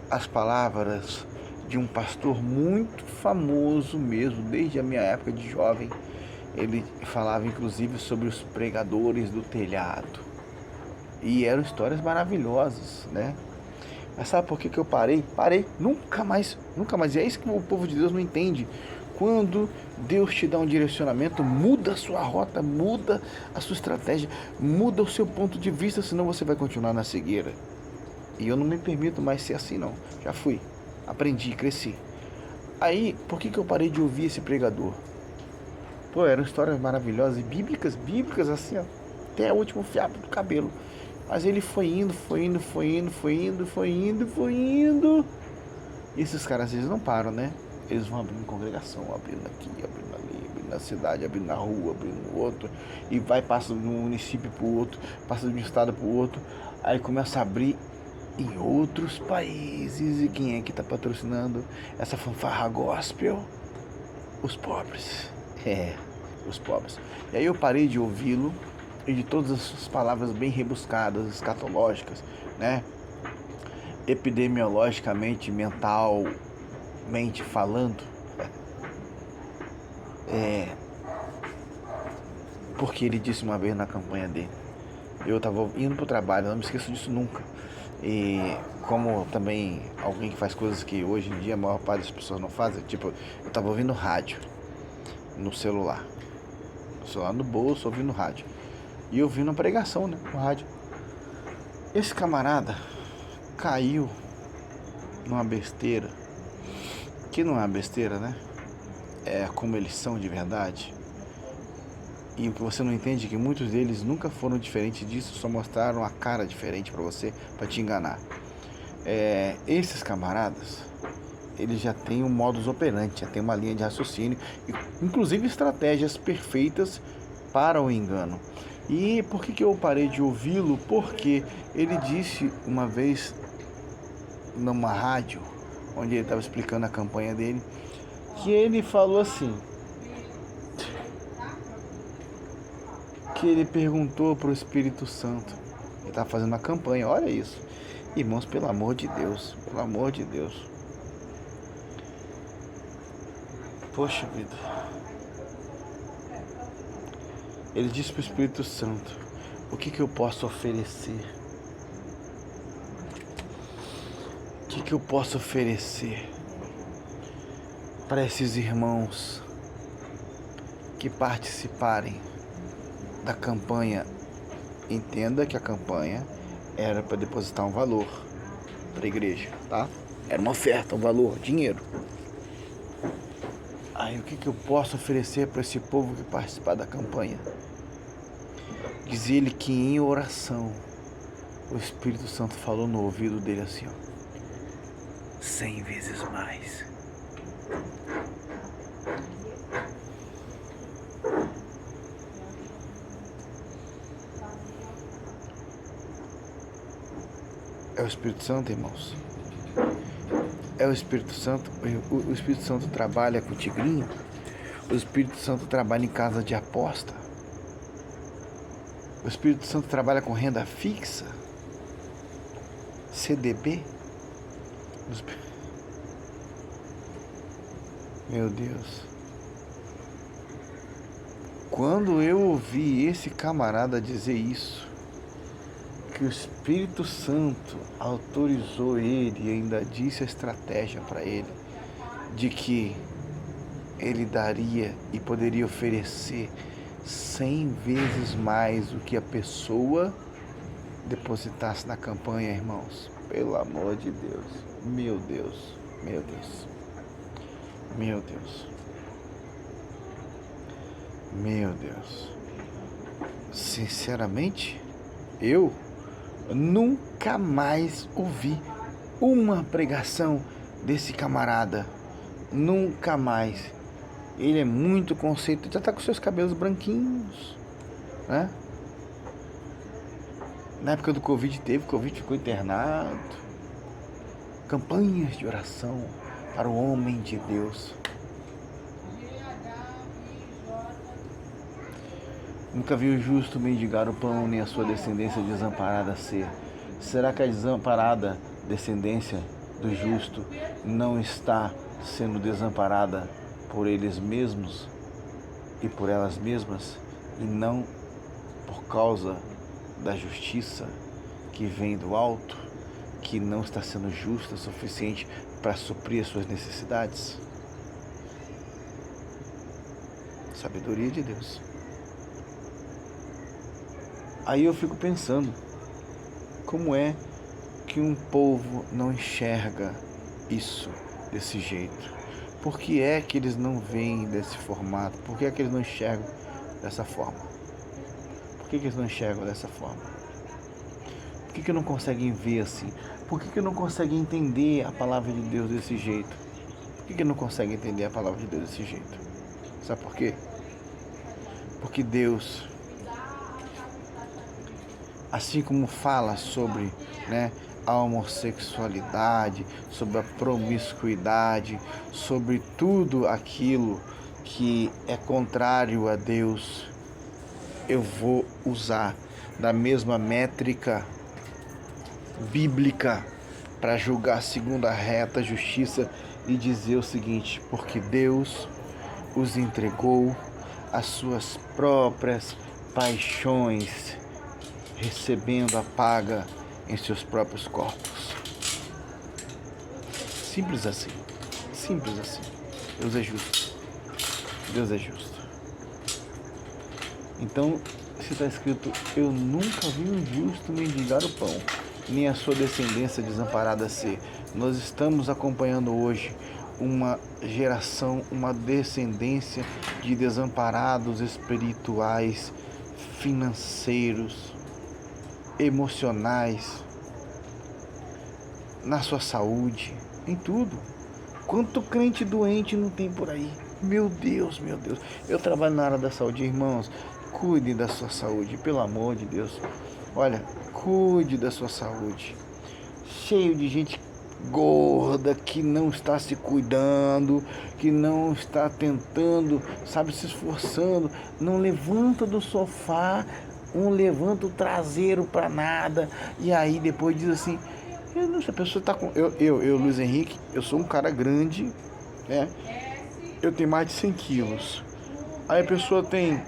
as palavras de um pastor muito famoso mesmo, desde a minha época de jovem? Ele falava inclusive sobre os pregadores do telhado. E eram histórias maravilhosas, né? Mas sabe por que eu parei? Parei, nunca mais. E é isso que o povo de Deus não entende. Quando Deus te dá um direcionamento, muda a sua rota, muda a sua estratégia, muda o seu ponto de vista, senão você vai continuar na cegueira. E eu não me permito mais ser assim não. Já fui, aprendi, cresci. Aí, por que eu parei de ouvir esse pregador? Pô, eram histórias maravilhosas e bíblicas assim, ó, até o último fiapo do cabelo. Mas ele foi indo. E esses caras, eles não param, né? Eles vão abrindo congregação, abrindo aqui, abrindo ali, abrindo na cidade, abrindo na rua, abrindo no outro. E vai, passa de um município pro outro, passa de um estado pro outro. Aí começa a abrir em outros países. E quem é que tá patrocinando essa fanfarra gospel? Os pobres. Os pobres. E aí eu parei de ouvi-lo. E de todas as palavras bem rebuscadas, escatológicas, né? Epidemiologicamente, mentalmente falando. Porque ele disse uma vez na campanha dele. Eu estava indo pro trabalho, não me esqueço disso nunca. E como também alguém que faz coisas que hoje em dia a maior parte das pessoas não fazem, tipo, eu estava ouvindo rádio no celular. No celular no bolso, ouvindo rádio. E eu vi uma pregação, né, no rádio. Esse camarada caiu numa besteira, que não é uma besteira, né? É como eles são de verdade. E o que você não entende é que muitos deles nunca foram diferentes disso, só mostraram a cara diferente pra você, pra te enganar. Esses camaradas, eles já têm um modus operandi, já tem uma linha de raciocínio, inclusive estratégias perfeitas para o engano. E por que eu parei de ouvi-lo? Porque ele disse uma vez numa rádio, onde ele estava explicando a campanha dele, que ele falou assim, que ele perguntou para o Espírito Santo. Ele estava fazendo uma campanha, olha isso. Irmãos, pelo amor de Deus, pelo amor de Deus. Poxa vida. Ele disse para o Espírito Santo, o que eu posso oferecer? O que eu posso oferecer para esses irmãos que participarem da campanha Entenda que a campanha era para depositar um valor para a igreja, tá? Era uma oferta, um valor, dinheiro. Aí o que eu posso oferecer para esse povo que participar da campanha? Diz ele que em oração o Espírito Santo falou no ouvido dele assim, ó, 100 vezes mais. É o Espírito Santo, irmãos. É o Espírito Santo. O Espírito Santo trabalha com o tigrinho. O Espírito Santo trabalha em casa de aposta. O Espírito Santo trabalha com renda fixa. CDB. Meu Deus. Quando eu ouvi esse camarada dizer isso, que o Espírito Santo autorizou ele e ainda disse a estratégia para ele de que ele daria e poderia oferecer 100 vezes mais do que a pessoa depositasse na campanha, irmãos. Pelo amor de Deus. Meu Deus. Meu Deus. Meu Deus. Meu Deus. Sinceramente, eu nunca mais ouvi uma pregação desse camarada. Nunca mais. Ele é muito conceito. Já está com seus cabelos branquinhos, né? Na época do Covid Covid ficou internado. Campanhas de oração para o homem de Deus. Nunca vi o justo mendigar o pão, nem a sua descendência desamparada ser. Será que a desamparada descendência do justo não está sendo desamparada por eles mesmos e por elas mesmas, e não por causa da justiça que vem do alto, que não está sendo justa o suficiente para suprir as suas necessidades? Sabedoria de Deus. Aí eu fico pensando, como é que um povo não enxerga isso desse jeito? Por que é que eles não veem desse formato? Por que é que eles não enxergam dessa forma? Por que eles não enxergam dessa forma? Por que não conseguem ver assim? Por que não conseguem entender a palavra de Deus desse jeito? Por que não conseguem entender a palavra de Deus desse jeito? Sabe por quê? Porque Deus, assim como fala sobre, a homossexualidade, sobre a promiscuidade, sobre tudo aquilo que é contrário a Deus, eu vou usar da mesma métrica bíblica para julgar segundo a reta justiça e dizer o seguinte: porque Deus os entregou às suas próprias paixões, recebendo a paga em seus próprios corpos. Simples assim. Simples assim. Deus é justo. Deus é justo. Então, se está escrito: eu nunca vi um justo mendigar o pão, nem a sua descendência desamparada ser. Nós estamos acompanhando hoje uma geração, uma descendência de desamparados espirituais, financeiros, emocionais, na sua saúde, em tudo. Quanto crente doente não tem por aí? Meu Deus, meu Deus. Eu trabalho na área da saúde, irmãos. Cuide da sua saúde, pelo amor de Deus. Olha, cuide da sua saúde. Cheio de gente gorda que não está se cuidando, que não está tentando, se esforçando, não levanta do sofá, não levanta o traseiro para nada, e aí depois diz assim: se a pessoa está com... Eu, Luiz Henrique, eu sou um cara grande, eu tenho mais de 100 quilos. Aí a pessoa tem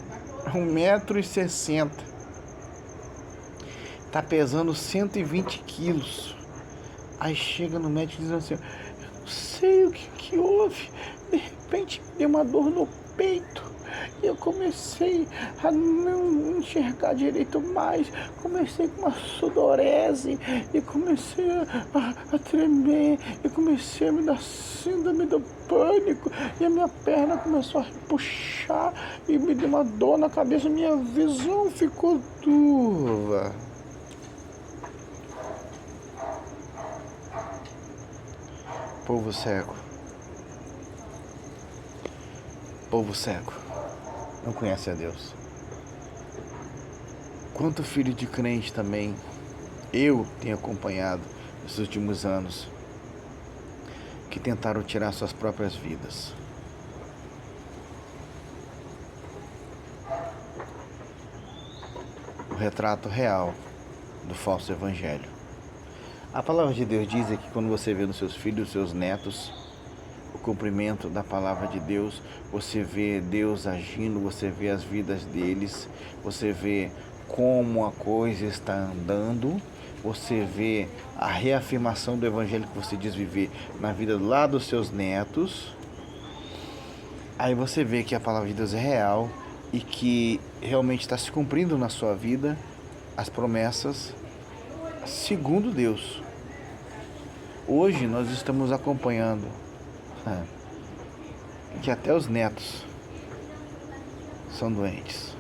1,60 m, tá pesando 120 quilos. Aí chega no médico dizendo assim: eu não sei o que houve, de repente me deu uma dor no peito, e eu comecei a não enxergar direito mais, comecei com uma sudorese, e comecei a tremer, e comecei a me dar síndrome do pânico, e a minha perna começou a puxar, e me deu uma dor na cabeça, minha visão ficou turva. Povo cego, não conhece a Deus. Quanto filho de crente também eu tenho acompanhado nesses últimos anos que tentaram tirar suas próprias vidas. O retrato real do falso evangelho. A palavra de Deus diz que quando você vê nos seus filhos, nos seus netos, o cumprimento da palavra de Deus, você vê Deus agindo, você vê as vidas deles, você vê como a coisa está andando, você vê a reafirmação do evangelho que você diz viver na vida lá dos seus netos. Aí você vê que a palavra de Deus é real e que realmente está se cumprindo na sua vida as promessas segundo Deus. Hoje nós estamos acompanhando que até os netos são doentes.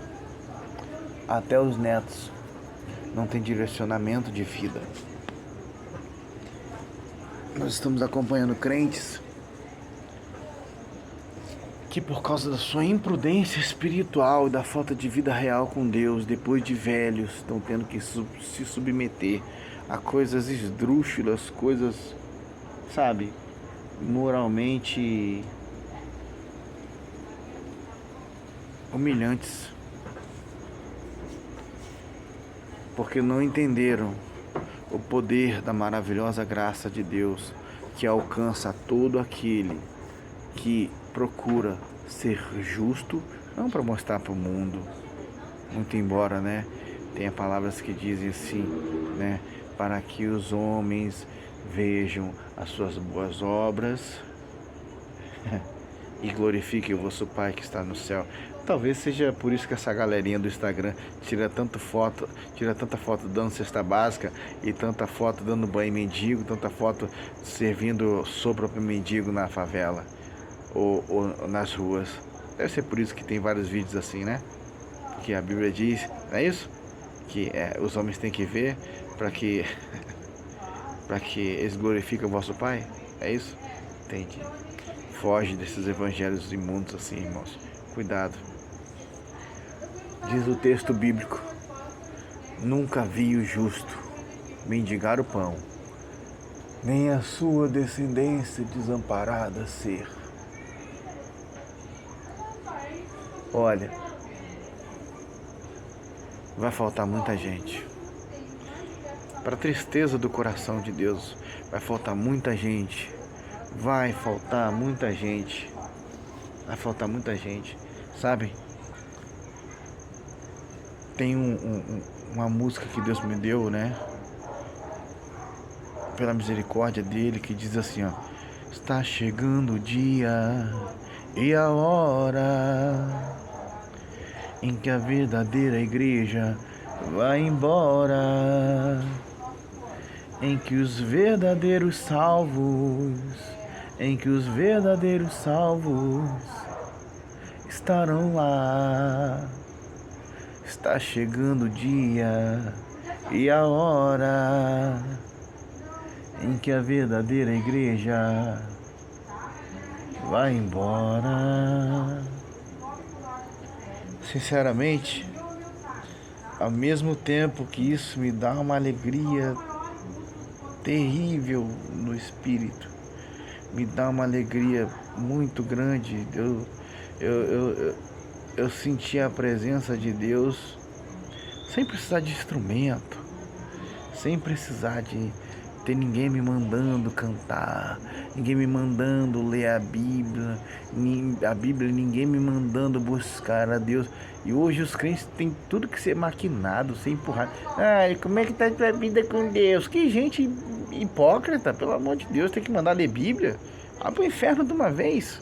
Até os netos não têm direcionamento de vida. Nós estamos acompanhando crentes que por causa da sua imprudência espiritual e da falta de vida real com Deus, depois de velhos, estão tendo que se submeter a coisas esdrúxulas, coisas, sabe, moralmente humilhantes, porque não entenderam o poder da maravilhosa graça de Deus que alcança todo aquele que procura ser justo, não para mostrar para o mundo, muito embora, tenha palavras que dizem assim, para que os homens vejam as suas boas obras e glorifiquem o vosso Pai que está no céu. Talvez seja por isso que essa galerinha do Instagram tira tanta foto dando cesta básica e tanta foto dando banho em mendigo, tanta foto servindo sopa para mendigo na favela ou nas ruas. Deve ser por isso que tem vários vídeos assim, Porque a Bíblia diz, não é isso? Que os homens têm que ver para que eles glorifiquem o vosso Pai? É isso? Entendi. Foge desses evangelhos imundos assim, irmãos. Cuidado. Diz o texto bíblico: nunca vi o justo mendigar o pão, nem a sua descendência desamparada ser. Olha, vai faltar muita gente. Para a tristeza do coração de Deus, vai faltar muita gente. Vai faltar muita gente. Vai faltar muita gente. Sabe? Tem uma música que Deus me deu, pela misericórdia dele, que diz assim, está chegando o dia e a hora em que a verdadeira igreja vai embora, em que os verdadeiros salvos estarão lá. Está chegando o dia e a hora em que a verdadeira igreja vai embora. Sinceramente, ao mesmo tempo que isso me dá uma alegria terrível no espírito, me dá uma alegria muito grande. Eu senti a presença de Deus sem precisar de instrumento, sem precisar de ter ninguém me mandando cantar, ninguém me mandando ler a Bíblia, ninguém me mandando buscar a Deus. E hoje os crentes têm tudo que ser maquinado, ser empurrado. Como é que tá a tua vida com Deus? Que gente hipócrita, pelo amor de Deus, tem que mandar ler Bíblia. Vai pro inferno de uma vez.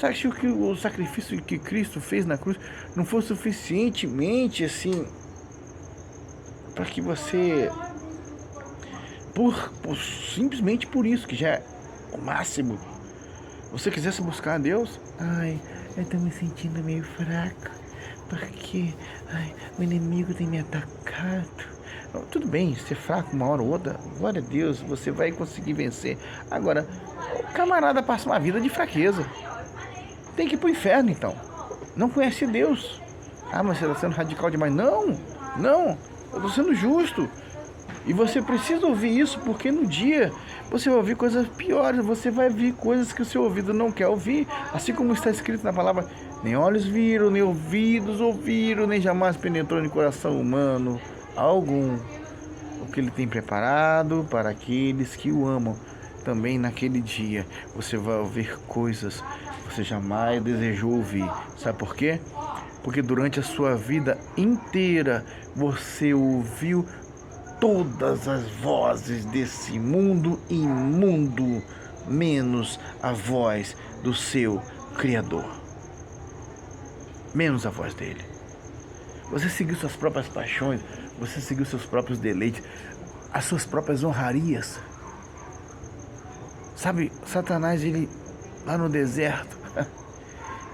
Você acha que o sacrifício que Cristo fez na cruz não foi suficientemente assim para que você, simplesmente por isso, que já é o máximo, você quisesse buscar a Deus? Ai, eu tô me sentindo meio fraco, porque o inimigo tem me atacado. Tudo bem, ser fraco uma hora ou outra, glória a Deus, você vai conseguir vencer. Agora, o camarada passa uma vida de fraqueza, tem que ir pro inferno então. Não conhece Deus. Mas você está sendo radical demais. Não, eu estou sendo justo. E você precisa ouvir isso, porque no dia você vai ouvir coisas piores, você vai ouvir coisas que o seu ouvido não quer ouvir, assim como está escrito na palavra: nem olhos viram, nem ouvidos ouviram, nem jamais penetrou no coração humano algum o que ele tem preparado para aqueles que o amam. Também naquele dia você vai ouvir coisas que você jamais desejou ouvir. Sabe por quê? Porque durante a sua vida inteira você ouviu todas as vozes desse mundo imundo, menos a voz do seu Criador. Menos a voz dele. Você seguiu suas próprias paixões, você seguiu seus próprios deleites, as suas próprias honrarias. Sabe, Satanás, ele lá no deserto,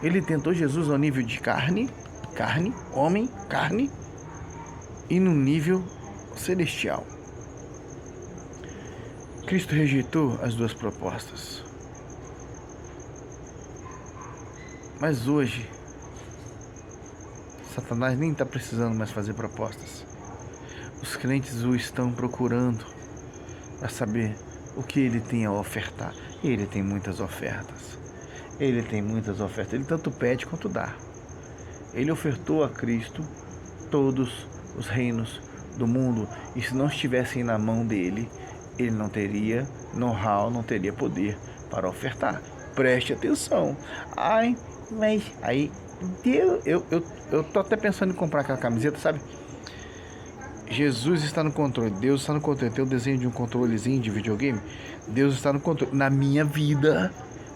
ele tentou Jesus ao nível de carne, homem, carne, e no nível celestial. Cristo rejeitou as duas propostas. Mas hoje, Satanás nem está precisando mais fazer propostas. Os crentes o estão procurando para saber o que ele tem a ofertar. E ele tem muitas ofertas. Ele tanto pede quanto dá. Ele ofertou a Cristo todos os reinos do mundo. E se não estivessem na mão dele, ele não teria know-how, não teria poder para ofertar. Preste atenção. Mas aí Deus, eu tô até pensando em comprar aquela camiseta, sabe? Jesus está no controle, Deus está no controle. Tem o desenho de um controlezinho de videogame. Deus está no controle. Na minha vida,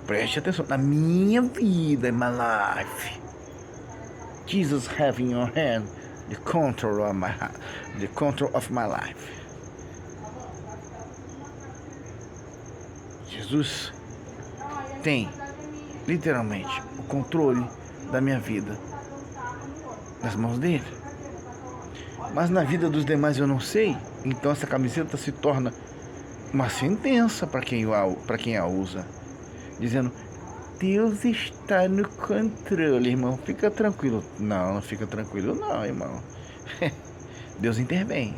preste atenção, na minha vida, in my life, Jesus have in your hand the control of my life. Jesus tem literalmente o controle da minha vida nas mãos dele. Mas na vida dos demais eu não sei. Então essa camiseta se torna uma sentença para quem a usa, dizendo: Deus está no controle, irmão, fica tranquilo. Não fica tranquilo não, irmão. Deus intervém.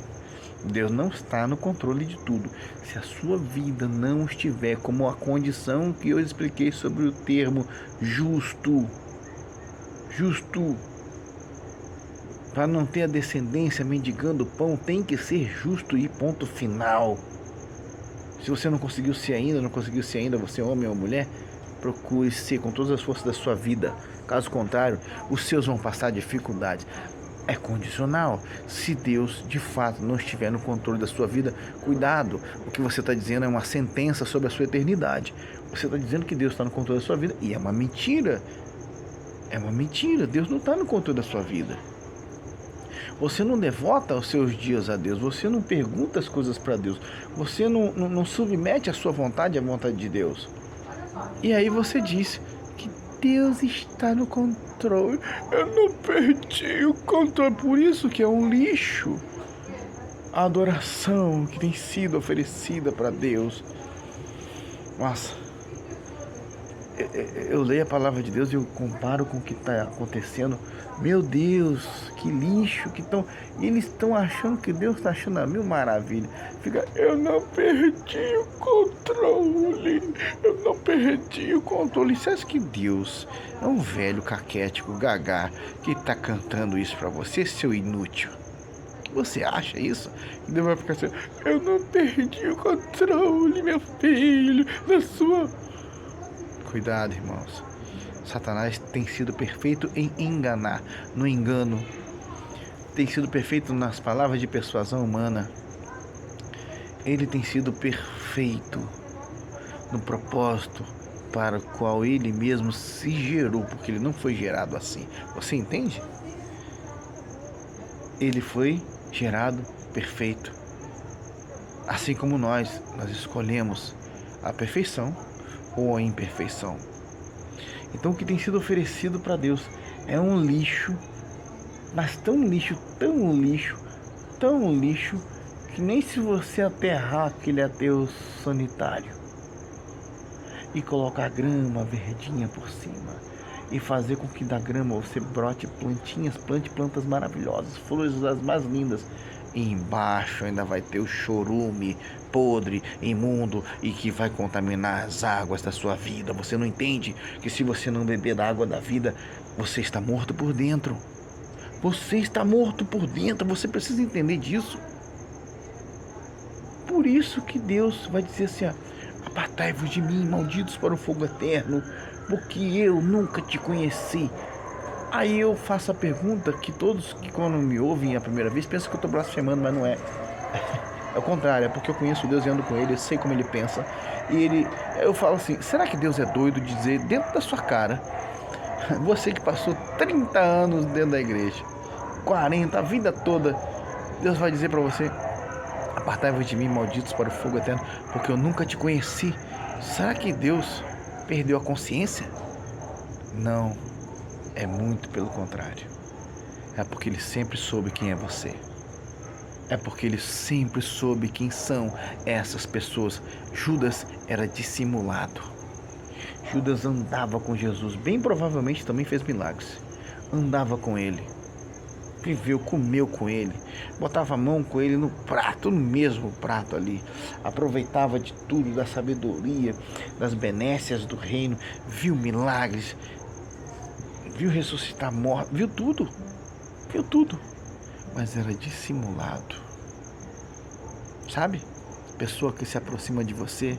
Deus não está no controle de tudo. Se a sua vida não estiver como a condição que eu expliquei sobre o termo justo, para não ter a descendência mendigando pão, tem que ser justo e ponto final. Se você não conseguiu ser ainda, você é homem ou mulher, procure ser com todas as forças da sua vida. Caso contrário, os seus vão passar dificuldades. É condicional. Se Deus de fato não estiver no controle da sua vida, cuidado. O que você está dizendo é uma sentença sobre a sua eternidade. Você está dizendo que Deus está no controle da sua vida e é uma mentira. É uma mentira. Deus não está no controle da sua vida. Você não devota os seus dias a Deus. Você não pergunta as coisas para Deus. Você não submete a sua vontade à vontade de Deus. E aí você diz que Deus está no controle. Eu não perdi o controle. Por isso que é um lixo a adoração que tem sido oferecida para Deus. Nossa, eu leio a palavra de Deus e eu comparo com o que está acontecendo. Meu Deus, que lixo que estão. Eles estão achando que Deus está achando a mil maravilha. Fica: eu não perdi o controle. Você acha que Deus é um velho caquético gagá que está cantando isso para você, seu inútil? Você acha isso? E Deus vai ficar assim: eu não perdi o controle, meu filho, da sua. Cuidado, irmãos. Satanás tem sido perfeito em enganar, no engano. Tem sido perfeito nas palavras de persuasão humana. Ele tem sido perfeito no propósito para o qual ele mesmo se gerou, porque ele não foi gerado assim. Você entende? Ele foi gerado perfeito. Assim como nós escolhemos a perfeição ou a imperfeição. Então o que tem sido oferecido para Deus é um lixo, mas tão lixo, tão lixo, tão lixo, que nem se você aterrar aquele aterro sanitário e colocar grama verdinha por cima e fazer com que da grama você brote plantinhas, plante plantas maravilhosas, flores das mais lindas, e embaixo ainda vai ter o chorume podre, imundo e que vai contaminar as águas da sua vida. Você não entende que se você não beber da água da vida, você está morto por dentro. Você está morto por dentro, você precisa entender disso. Por isso que Deus vai dizer assim, apartai-vos de mim, malditos para o fogo eterno, porque eu nunca te conheci. Aí eu faço a pergunta que todos que quando me ouvem a primeira vez pensam que eu estou blasfemando, mas não é. É o contrário, é porque eu conheço Deus e ando com Ele, eu sei como Ele pensa. E eu falo assim, será que Deus é doido de dizer dentro da sua cara, você que passou 30 anos dentro da igreja, 40, a vida toda, Deus vai dizer para você, apartai-vos de mim, malditos para o fogo eterno, porque eu nunca te conheci. Será que Deus perdeu a consciência? Não, é muito pelo contrário. É porque Ele sempre soube quem é você. É porque Ele sempre soube quem são essas pessoas. Judas era dissimulado. Judas andava com Jesus, bem provavelmente também fez milagres. Andava com Ele. Viveu, comeu com Ele, botava a mão com Ele no prato, no mesmo prato ali, aproveitava de tudo, da sabedoria, das benécias do reino, viu milagres, viu ressuscitar mortos, viu tudo, mas era dissimulado, sabe? Pessoa que se aproxima de você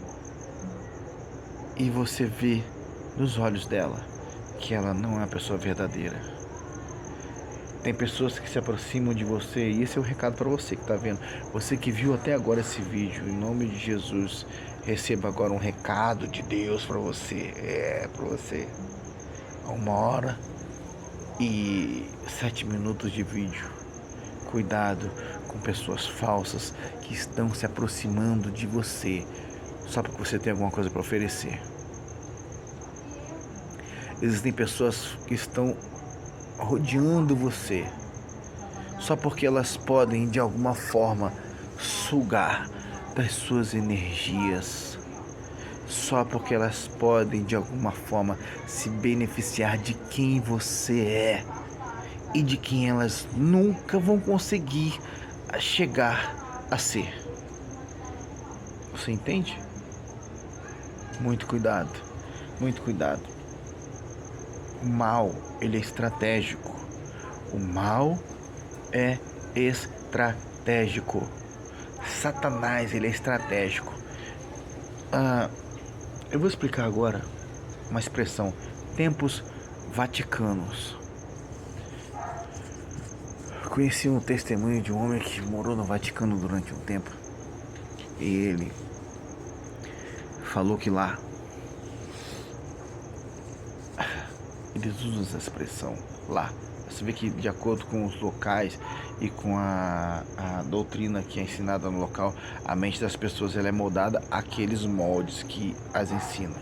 e você vê nos olhos dela que ela não é a pessoa verdadeira. Tem pessoas que se aproximam de você e esse é o recado para você que está vendo. Você que viu até agora esse vídeo, em nome de Jesus, receba agora um recado de Deus para você. Para você. 1h07 de vídeo. Cuidado com pessoas falsas que estão se aproximando de você só porque você tem alguma coisa para oferecer. Existem pessoas que estão rodeando você só porque elas podem de alguma forma sugar das suas energias, só porque elas podem de alguma forma se beneficiar de quem você é e de quem elas nunca vão conseguir chegar a ser. Você entende? Muito cuidado, muito cuidado. O mal, ele é estratégico. O mal é estratégico. Satanás, ele é estratégico. Eu vou explicar agora uma expressão, tempos vaticanos. Conheci um testemunho de um homem que morou no Vaticano durante um tempo. E ele falou que lá eles usam essa expressão lá. Você vê que de acordo com os locais e com a doutrina que é ensinada no local, a mente das pessoas ela é moldada àqueles moldes que as ensinam.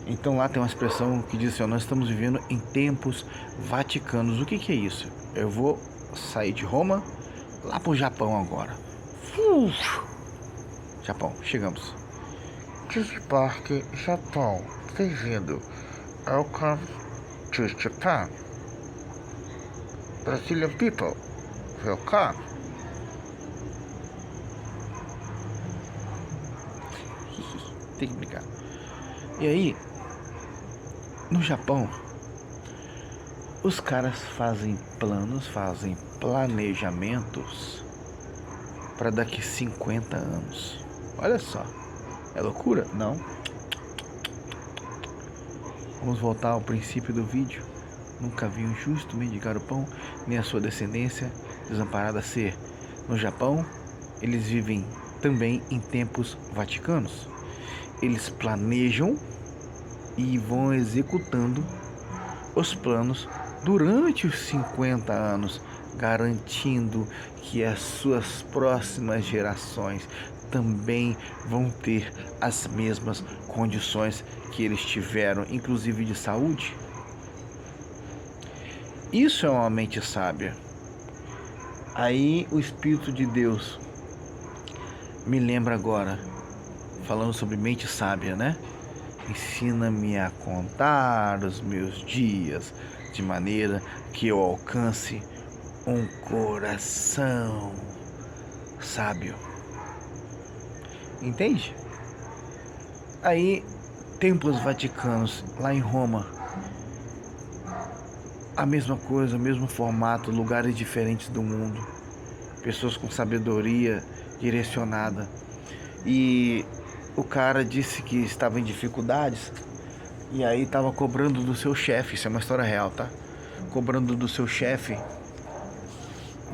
Então lá tem uma expressão que diz assim, nós estamos vivendo em tempos vaticanos. O que é isso? Eu vou sair de Roma lá para o Japão agora. Japão, chegamos. Desembarque Japão, bem-vindo. Welcome to Japan. Brazilian people, welcome. Tem que brincar. E aí, no Japão, os caras fazem planos, fazem planejamentos para daqui 50 anos. Olha só, é loucura? Não. Vamos voltar ao princípio do vídeo. Nunca vi um justo mendigar o pão, nem a sua descendência desamparada ser. No Japão, eles vivem também em tempos vaticanos. Eles planejam e vão executando os planos durante os 50 anos, garantindo que as suas próximas gerações também vão ter as mesmas condições que eles tiveram, inclusive de saúde. Isso é uma mente sábia. Aí o Espírito de Deus me lembra agora, falando sobre mente sábia, né? Ensina-me a contar os meus dias de maneira que eu alcance um coração sábio. Entende? Aí, templos vaticanos lá em Roma, a mesma coisa, o mesmo formato, lugares diferentes do mundo, pessoas com sabedoria direcionada. E o cara disse que estava em dificuldades e aí estava cobrando do seu chefe, isso é uma história real, tá? Cobrando do seu chefe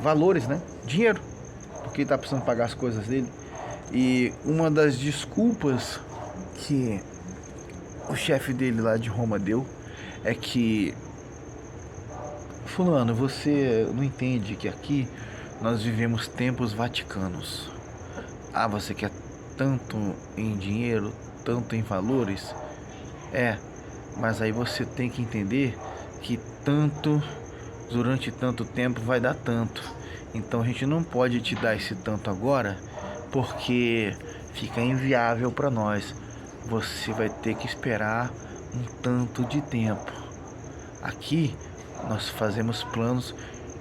valores, né? Dinheiro, porque ele tá precisando pagar as coisas dele. E uma das desculpas que o chefe dele lá de Roma deu é que: fulano, você não entende que aqui nós vivemos tempos vaticanos. Ah, você quer tanto em dinheiro, tanto em valores? É, mas aí você tem que entender que tanto durante tanto tempo vai dar tanto. Então a gente não pode te dar esse tanto agora, porque fica inviável para nós. Você vai ter que esperar um tanto de tempo. Aqui nós fazemos planos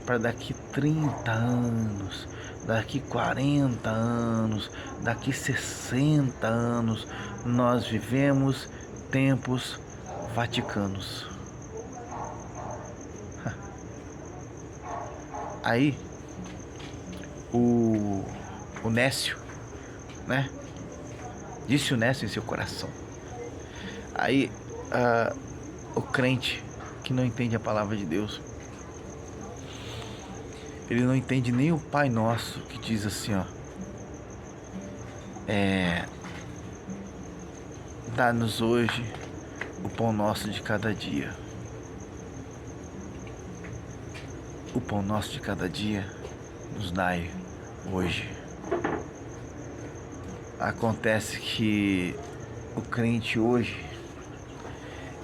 para daqui 30 anos, daqui 40 anos, daqui 60 anos. Nós vivemos tempos vaticanos. Aí o Nécio, né? Disse o Nécio em seu coração. Aí o crente que não entende a palavra de Deus, ele não entende nem o Pai Nosso, que diz assim, ó: dá-nos hoje o pão nosso de cada dia. O pão nosso de cada dia nos dai hoje. Acontece que o crente hoje,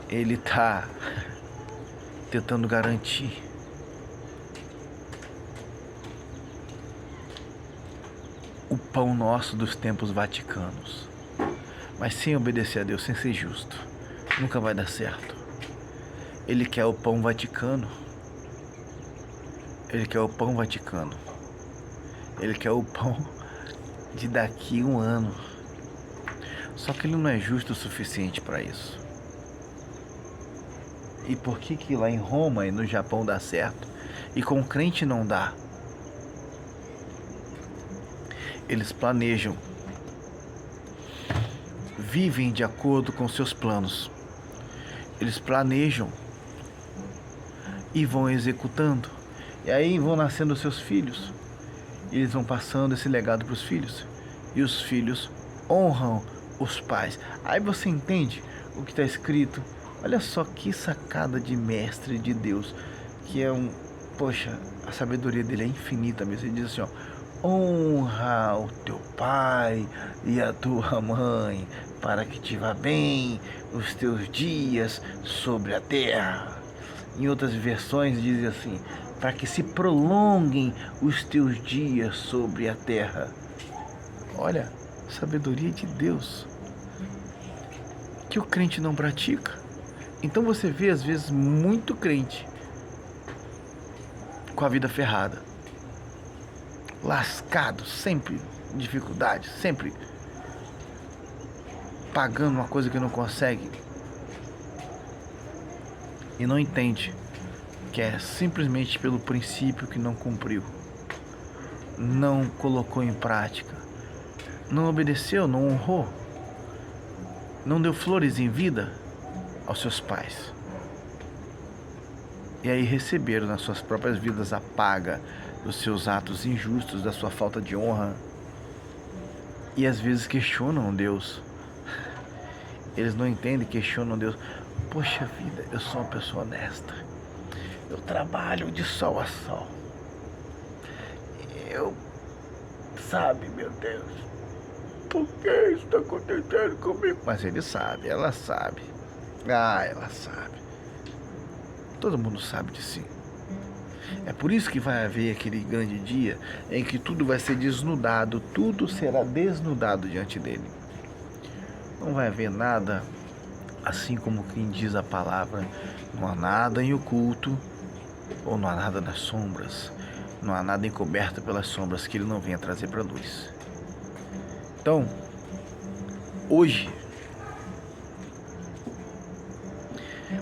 ele tá tentando garantir o pão nosso dos tempos vaticanos, mas sem obedecer a Deus, sem ser justo, nunca vai dar certo. Ele quer o pão vaticano. Ele quer o pão vaticano. Ele quer o pão de daqui um ano. Só que ele não é justo o suficiente para isso. E por que lá em Roma e no Japão dá certo e com o crente não dá? Eles planejam, vivem de acordo com seus planos. Eles planejam e vão executando. E aí vão nascendo seus filhos. E eles vão passando esse legado para os filhos. E os filhos honram os pais. Aí você entende o que está escrito. Olha só que sacada de mestre de Deus. Que é poxa, a sabedoria dele é infinita mesmo. Ele diz assim, ó: honra o teu pai e a tua mãe, para que te vá bem os teus dias sobre a terra. Em outras versões diz assim: para que se prolonguem os teus dias sobre a terra. Olha, sabedoria de Deus, que o crente não pratica. Então você vê às vezes muito crente com a vida ferrada, lascado, sempre em dificuldade, sempre pagando uma coisa que não consegue, e não entende que é simplesmente pelo princípio que não cumpriu, não colocou em prática, não obedeceu, não honrou, não deu flores em vida aos seus pais. E aí receberam nas suas próprias vidas a paga dos seus atos injustos, da sua falta de honra. E às vezes questionam Deus. Eles não entendem, questionam Deus. Poxa vida, eu sou uma pessoa honesta. Eu trabalho de sol a sol. Eu, sabe, meu Deus, por que isso está acontecendo comigo? Mas ele sabe, ela sabe. Ah, ela sabe. Todo mundo sabe de si. É por isso que vai haver aquele grande dia em que tudo vai ser desnudado, tudo será desnudado diante dele. Não vai haver nada, assim como quem diz a palavra, não há nada em oculto, ou não há nada nas sombras, não há nada encoberto pelas sombras que ele não venha trazer para a luz. Então, hoje,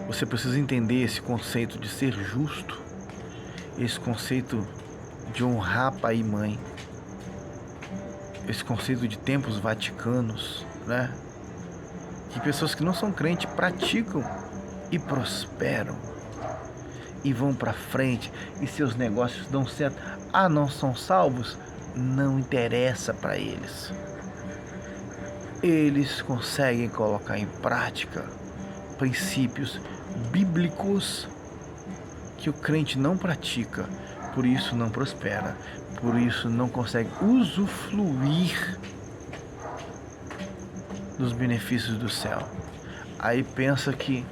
você precisa entender esse conceito de ser justo, esse conceito de honrar pai e mãe, esse conceito de templos vaticanos, né? Que pessoas que não são crentes praticam e prosperam e vão para frente e seus negócios dão certo. Ah, não são salvos? Não interessa para eles. Eles conseguem colocar em prática princípios bíblicos que o crente não pratica, por isso não prospera, por isso não consegue usufruir dos benefícios do céu. Aí pensa que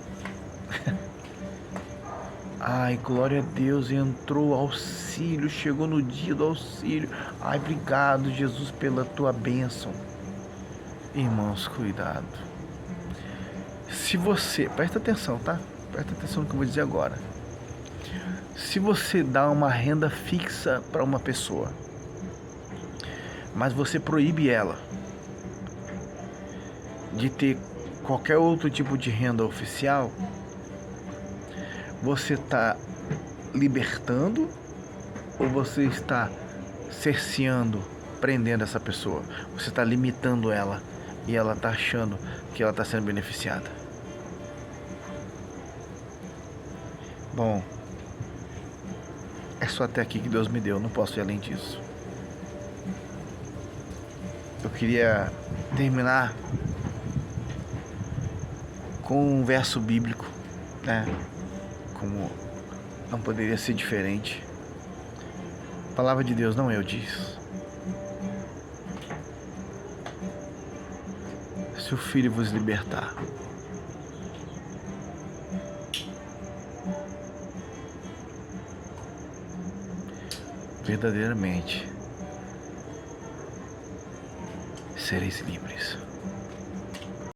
ai, glória a Deus, entrou o auxílio, chegou no dia do auxílio. Ai, obrigado, Jesus, pela tua bênção. Irmãos, cuidado. Se você, presta atenção, tá? Presta atenção no que eu vou dizer agora. Se você dá uma renda fixa para uma pessoa, mas você proíbe ela de ter qualquer outro tipo de renda oficial, você está libertando ou você está cerceando, prendendo essa pessoa? Você está limitando ela e ela está achando que ela está sendo beneficiada. Bom, é só até aqui que Deus me deu, não posso ir além disso. Eu queria terminar com um verso bíblico, né? Como não poderia ser diferente. A palavra de Deus, não eu diz. Se o Filho vos libertar, verdadeiramente sereis livres.